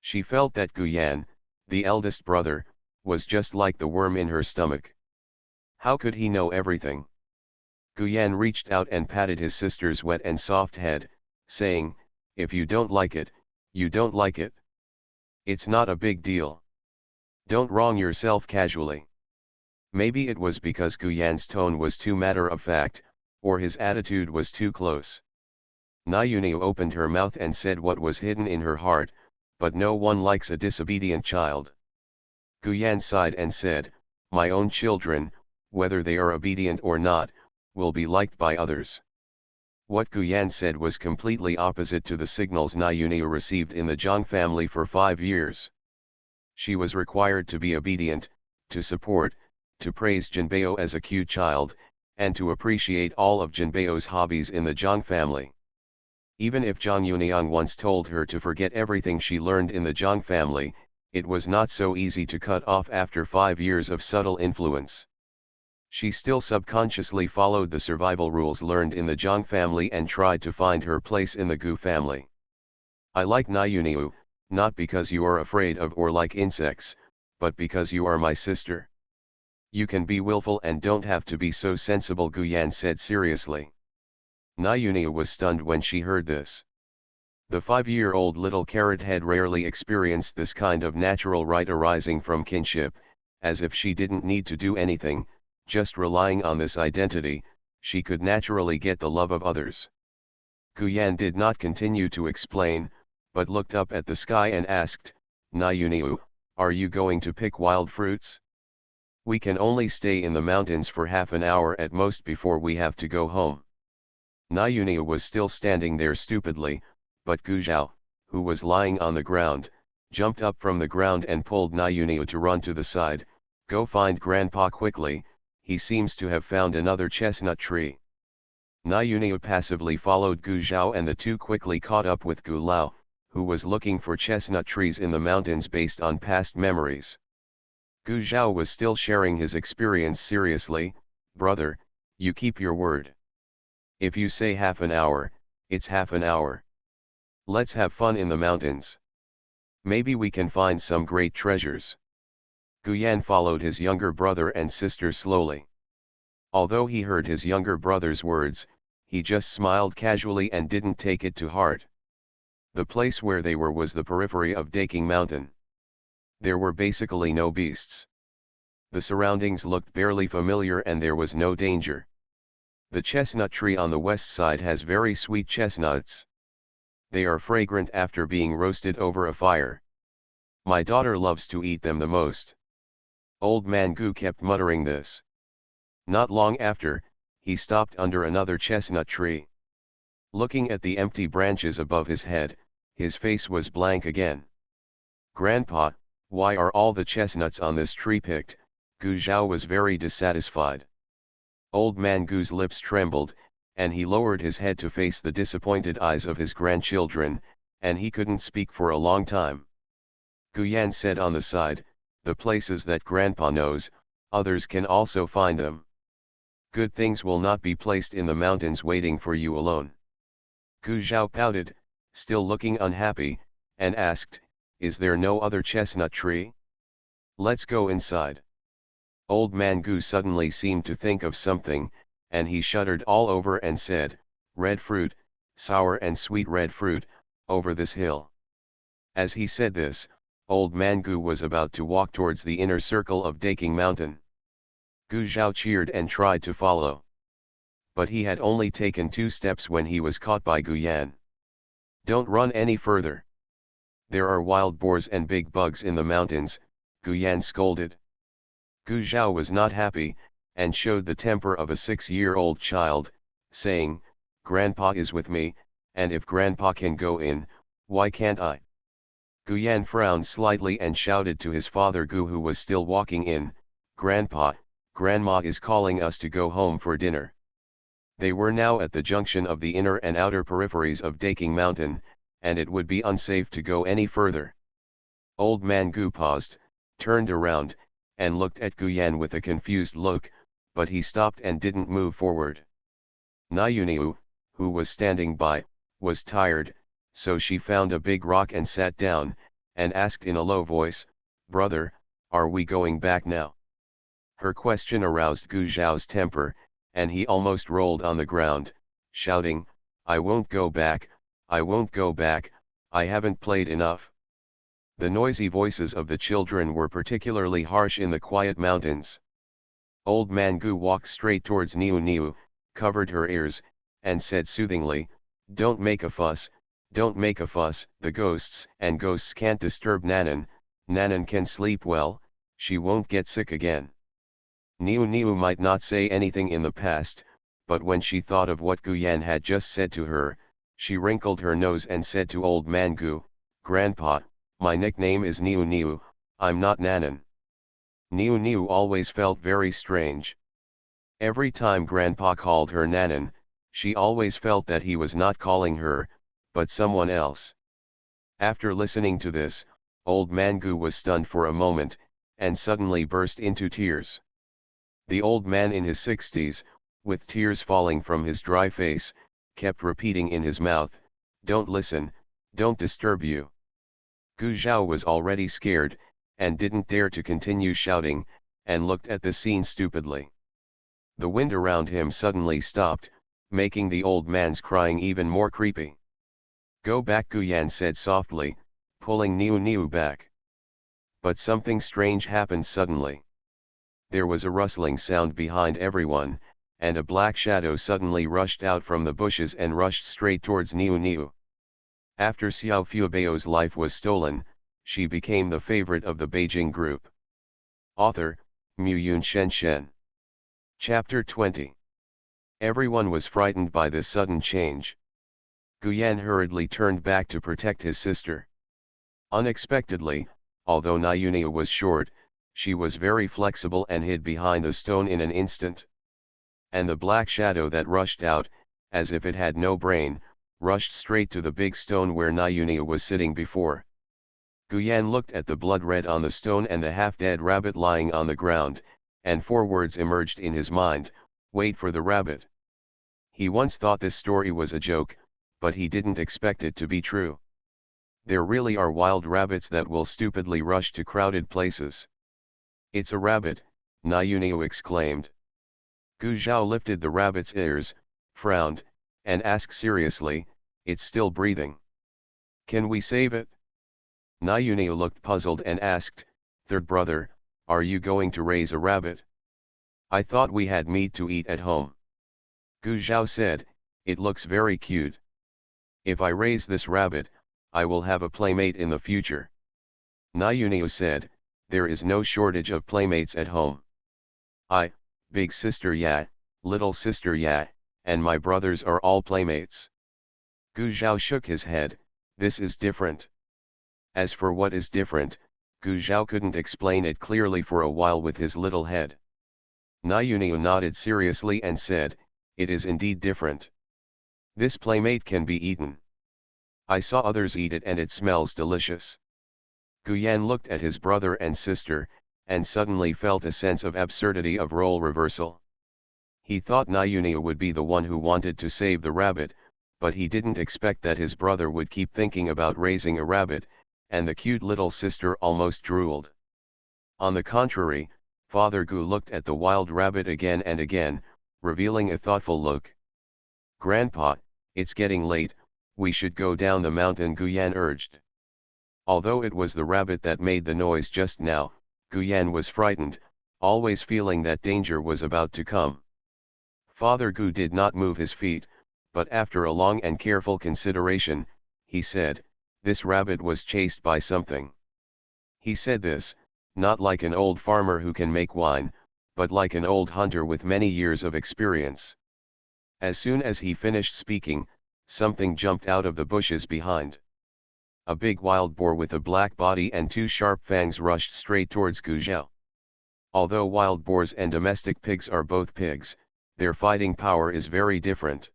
She felt that Gu Yan, the eldest brother, was just like the worm in her stomach. How could he know everything? Gu Yan reached out and patted his sister's wet and soft head, saying, "If you don't like it, you don't like it. It's not a big deal. Don't wrong yourself casually." Maybe it was because Gu Yan's tone was too matter-of-fact, or his attitude was too close. Nayuniu opened her mouth and said what was hidden in her heart, but no one likes a disobedient child. Gu Yan sighed and said, "My own children, whether they are obedient or not, will be liked by others." What Gu Yan said was completely opposite to the signals Nayuniu received in the Zhang family for 5 years. She was required to be obedient, to support, to praise Jinbei as a cute child, and to appreciate all of Jinbei's hobbies in the Zhang family. Even if Zhang Yuniang once told her to forget everything she learned in the Zhang family, it was not so easy to cut off after 5 years of subtle influence. She still subconsciously followed the survival rules learned in the Zhang family and tried to find her place in the Gu family. "I like Nayuniu, not because you are afraid of or like insects, but because you are my sister. You can be willful and don't have to be so sensible," Gu Yan said seriously. Nayuniu was stunned when she heard this. The 5-year-old little carrot had rarely experienced this kind of natural right arising from kinship, as if she didn't need to do anything, just relying on this identity, she could naturally get the love of others. Gu Yan did not continue to explain, but looked up at the sky and asked, "Nayuniu, are you going to pick wild fruits? We can only stay in the mountains for half an hour at most before we have to go home." Nayuniu was still standing there stupidly, but Gu Zhao, who was lying on the ground, jumped up from the ground and pulled Nayuniu to run to the side. "Go find Grandpa quickly, he seems to have found another chestnut tree." Nayuniu passively followed Gu Zhao and the two quickly caught up with Gu Lao, who was looking for chestnut trees in the mountains based on past memories. Gu Zhao was still sharing his experience seriously. "Brother, you keep your word. If you say half an hour, it's half an hour. Let's have fun in the mountains. Maybe we can find some great treasures." Gu Yan followed his younger brother and sister slowly. Although he heard his younger brother's words, he just smiled casually and didn't take it to heart. The place where they were was the periphery of Daking Mountain. There were basically no beasts. The surroundings looked barely familiar and there was no danger. The chestnut tree on the west side has very sweet chestnuts. They are fragrant after being roasted over a fire. My daughter loves to eat them the most. Old man Gu kept muttering this. Not long after, he stopped under another chestnut tree. Looking at the empty branches above his head, his face was blank again. "Grandpa, why are all the chestnuts on this tree picked?" Gu Zhao was very dissatisfied. Old man Gu's lips trembled, and he lowered his head to face the disappointed eyes of his grandchildren, and he couldn't speak for a long time. Gu Yan said on the side, "The places that Grandpa knows, others can also find them. Good things will not be placed in the mountains waiting for you alone." Gu Zhao pouted, still looking unhappy, and asked, "Is there no other chestnut tree? Let's go inside." Old man Gu suddenly seemed to think of something, and he shuddered all over and said, "Red fruit, sour and sweet red fruit, over this hill." As he said this, Old man Gu was about to walk towards the inner circle of Daking Mountain. Gu Zhao cheered and tried to follow. But he had only taken 2 steps when he was caught by Gu Yan. "Don't run any further. There are wild boars and big bugs in the mountains," Gu Yan scolded. Gu Zhao was not happy, and showed the temper of a 6-year-old child, saying, "Grandpa is with me, and if Grandpa can go in, why can't I?" Gu Yan frowned slightly and shouted to his father Gu, who was still walking in, "Grandpa, Grandma is calling us to go home for dinner." They were now at the junction of the inner and outer peripheries of Daking Mountain, and it would be unsafe to go any further. Old man Gu paused, turned around, and looked at Gu Yan with a confused look, but he stopped and didn't move forward. Niu, who was standing by, was tired, so she found a big rock and sat down, and asked in a low voice, "Brother, are we going back now?" Her question aroused Gu Zhao's temper, and he almost rolled on the ground, shouting, "I won't go back, I won't go back, I haven't played enough." The noisy voices of the children were particularly harsh in the quiet mountains. Old man Gu walked straight towards Niu, covered her ears, and said soothingly, "Don't make a fuss, don't make a fuss, the ghosts and ghosts can't disturb Nanan, Nanan can sleep well, she won't get sick again." Niu might not say anything in the past, but when she thought of what Gu Yan had just said to her, she wrinkled her nose and said to Old man Gu, "Grandpa, my nickname is Niu, I'm not Nanan." Niu always felt very strange. Every time Grandpa called her Nanan, she always felt that he was not calling her, but someone else. After listening to this, Old man Gu was stunned for a moment, and suddenly burst into tears. The old man in his 60s, with tears falling from his dry face, kept repeating in his mouth, "Don't listen, don't disturb you." Gu Zhao was already scared, and didn't dare to continue shouting, and looked at the scene stupidly. The wind around him suddenly stopped, making the old man's crying even more creepy. "Go back," Gu Yan said softly, pulling Niu back. But something strange happened suddenly. There was a rustling sound behind everyone, and a black shadow suddenly rushed out from the bushes and rushed straight towards Niu. After Xiao Fubao's life was stolen, she became the favorite of the Beijing group. Author, Muyun Shen. Chapter 20. Everyone was frightened by this sudden change. Gu Yan hurriedly turned back to protect his sister. Unexpectedly, although Niu was short, she was very flexible and hid behind the stone in an instant. And the black shadow that rushed out, as if it had no brain, rushed straight to the big stone where Niu was sitting before. Gu Yan looked at the blood red on the stone and the half-dead rabbit lying on the ground, and 4 words emerged in his mind: "Wait for the rabbit." He once thought this story was a joke, but he didn't expect it to be true. There really are wild rabbits that will stupidly rush to crowded places. "It's a rabbit," Niu exclaimed. Gu Zhao lifted the rabbit's ears, frowned, and asked seriously, "It's still breathing. Can we save it?" Niu looked puzzled and asked, "Third brother, are you going to raise a rabbit? I thought we had meat to eat at home." Gu Zhao said, "It looks very cute. If I raise this rabbit, I will have a playmate in the future." Niu said, "There is no shortage of playmates at home. Big sister Ya, little sister Ya, and my brothers are all playmates." Gu Zhao shook his head, "This is different." As for what is different, Gu Zhao couldn't explain it clearly for a while with his little head. Niu nodded seriously and said, "It is indeed different. This playmate can be eaten. I saw others eat it and it smells delicious." Gu Yan looked at his brother and sister, and suddenly felt a sense of absurdity of role reversal. He thought Niu would be the one who wanted to save the rabbit, but he didn't expect that his brother would keep thinking about raising a rabbit, and the cute little sister almost drooled. On the contrary, Father Gu looked at the wild rabbit again and again, revealing a thoughtful look. "Grandpa, it's getting late, we should go down the mountain," Guyan urged. Although it was the rabbit that made the noise just now, Guyan was frightened, always feeling that danger was about to come. Father Gu did not move his feet, but after a long and careful consideration, he said, "This rabbit was chased by something." He said this, not like an old farmer who can make wine, but like an old hunter with many years of experience. As soon as he finished speaking, something jumped out of the bushes behind. A big wild boar with a black body and two sharp fangs rushed straight towards Gu Zhao. Although wild boars and domestic pigs are both pigs, their fighting power is very different.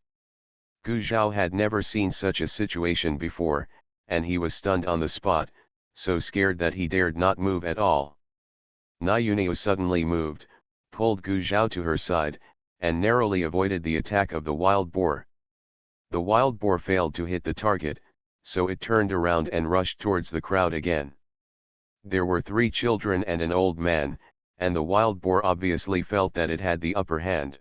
Gu Zhao had never seen such a situation before, and he was stunned on the spot, so scared that he dared not move at all. Niuniu suddenly moved, pulled Gu Zhao to her side, and narrowly avoided the attack of the wild boar. The wild boar failed to hit the target, so it turned around and rushed towards the crowd again. There were 3 children and an old man, and the wild boar obviously felt that it had the upper hand.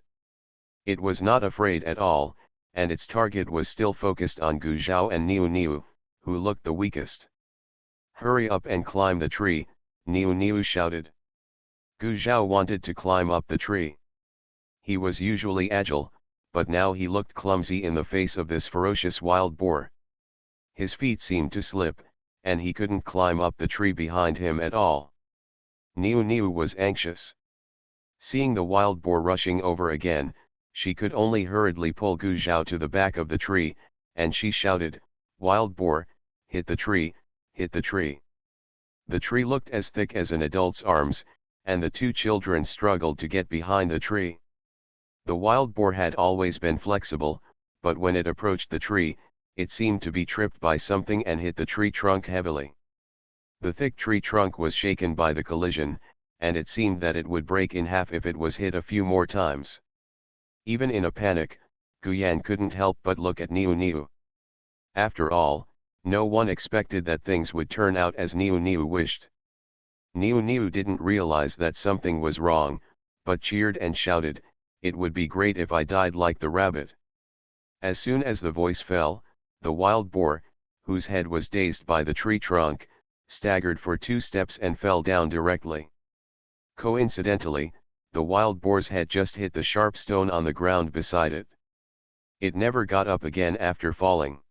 It was not afraid at all, and its target was still focused on Gu Zhao and Niu, who looked the weakest. "Hurry up and climb the tree," Niu shouted. Gu Zhao wanted to climb up the tree. He was usually agile, but now he looked clumsy in the face of this ferocious wild boar. His feet seemed to slip, and he couldn't climb up the tree behind him at all. Niu was anxious. Seeing the wild boar rushing over again, she could only hurriedly pull Gu Zhao to the back of the tree, and she shouted, "Wild boar, hit the tree, hit the tree." The tree looked as thick as an adult's arms, and the 2 children struggled to get behind the tree. The wild boar had always been flexible, but when it approached the tree, it seemed to be tripped by something and hit the tree trunk heavily. The thick tree trunk was shaken by the collision, and it seemed that it would break in half if it was hit a few more times. Even in a panic, Guyan couldn't help but look at Niu. After all, no one expected that things would turn out as Niu wished. Niu didn't realize that something was wrong, but cheered and shouted, "It would be great if I died like the rabbit." As soon as the voice fell, the wild boar, whose head was dazed by the tree trunk, staggered for 2 steps and fell down directly. Coincidentally, the wild boar's head just hit the sharp stone on the ground beside it. It never got up again after falling.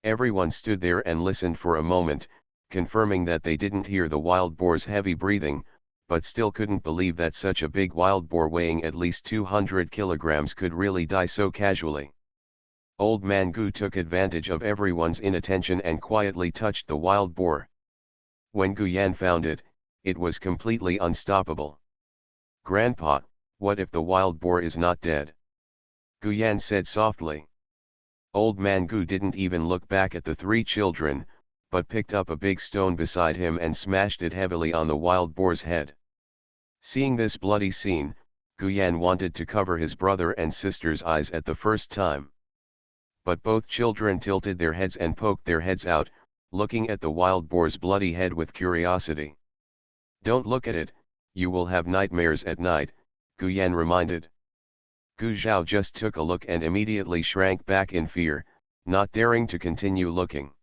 Everyone stood there and listened for a moment, confirming that they didn't hear the wild boar's heavy breathing, but still couldn't believe that such a big wild boar weighing at least 200 kilograms could really die so casually. Old Man Gu took advantage of everyone's inattention and quietly touched the wild boar. When Guyan found it, it was completely unstoppable. "Grandpa, what if the wild boar is not dead?" Guyan said softly. Old Man Gu didn't even look back at the 3 children, but picked up a big stone beside him and smashed it heavily on the wild boar's head. Seeing this bloody scene, Guyan wanted to cover his brother and sister's eyes at the first time. But both children tilted their heads and poked their heads out, looking at the wild boar's bloody head with curiosity. "Don't look at it, you will have nightmares at night," Guyan reminded. Gu Zhao just took a look and immediately shrank back in fear, not daring to continue looking.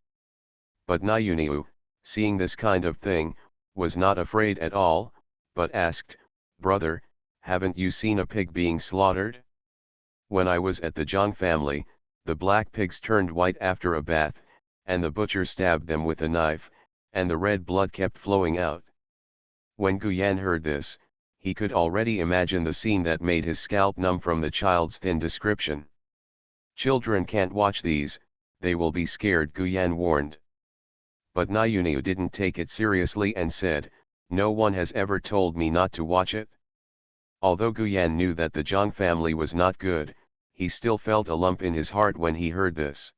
But Niu, seeing this kind of thing, was not afraid at all, but asked, "Brother, haven't you seen a pig being slaughtered? When I was at the Zhang family, the black pigs turned white after a bath, and the butcher stabbed them with a knife, and the red blood kept flowing out." When Guyan heard this, he could already imagine the scene that made his scalp numb from the child's thin description. "Children can't watch these, they will be scared," Guyan warned. But Niu didn't take it seriously and said, "No one has ever told me not to watch it." Although Guyan knew that the Zhang family was not good, he still felt a lump in his heart when he heard this.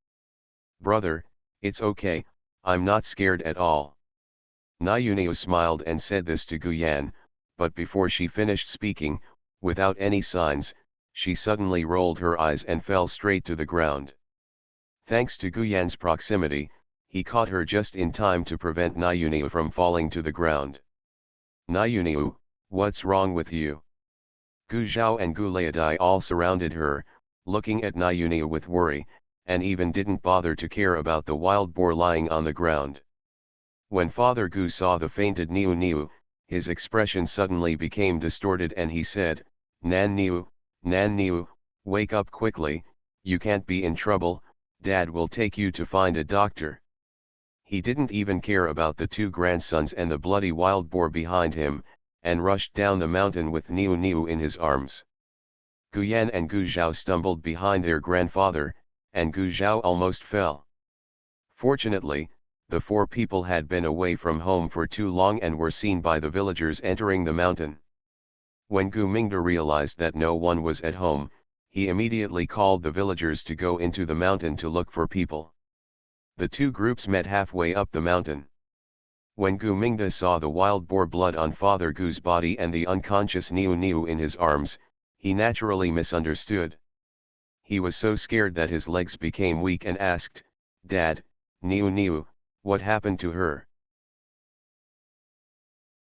"Brother, it's okay, I'm not scared at all." Niu smiled and said this to Guyan, but before she finished speaking, without any signs, she suddenly rolled her eyes and fell straight to the ground. Thanks to Guyan's proximity, he caught her just in time to prevent Niuniu from falling to the ground. Niuniu, what's wrong with you? Gu Zhao and Gu Leidai all surrounded her, looking at Niuniu with worry, and even didn't bother to care about the wild boar lying on the ground. When Father Gu saw the fainted Niuniu, his expression suddenly became distorted and he said, Nan Niu, wake up quickly, you can't be in trouble, Dad will take you to find a doctor. He didn't even care about the two grandsons and the bloody wild boar behind him, and rushed down the mountain with Niu in his arms. Guyan and Gu Zhao stumbled behind their grandfather, and Gu Zhao almost fell. Fortunately, the four people had been away from home for too long and were seen by the villagers entering the mountain. When Gu Mingda realized that no one was at home, he immediately called the villagers to go into the mountain to look for people. The two groups met halfway up the mountain. When Gu Mingda saw the wild boar blood on Father Gu's body and the unconscious Niu in his arms, he naturally misunderstood. He was so scared that his legs became weak and asked, Dad, Niu, what happened to her?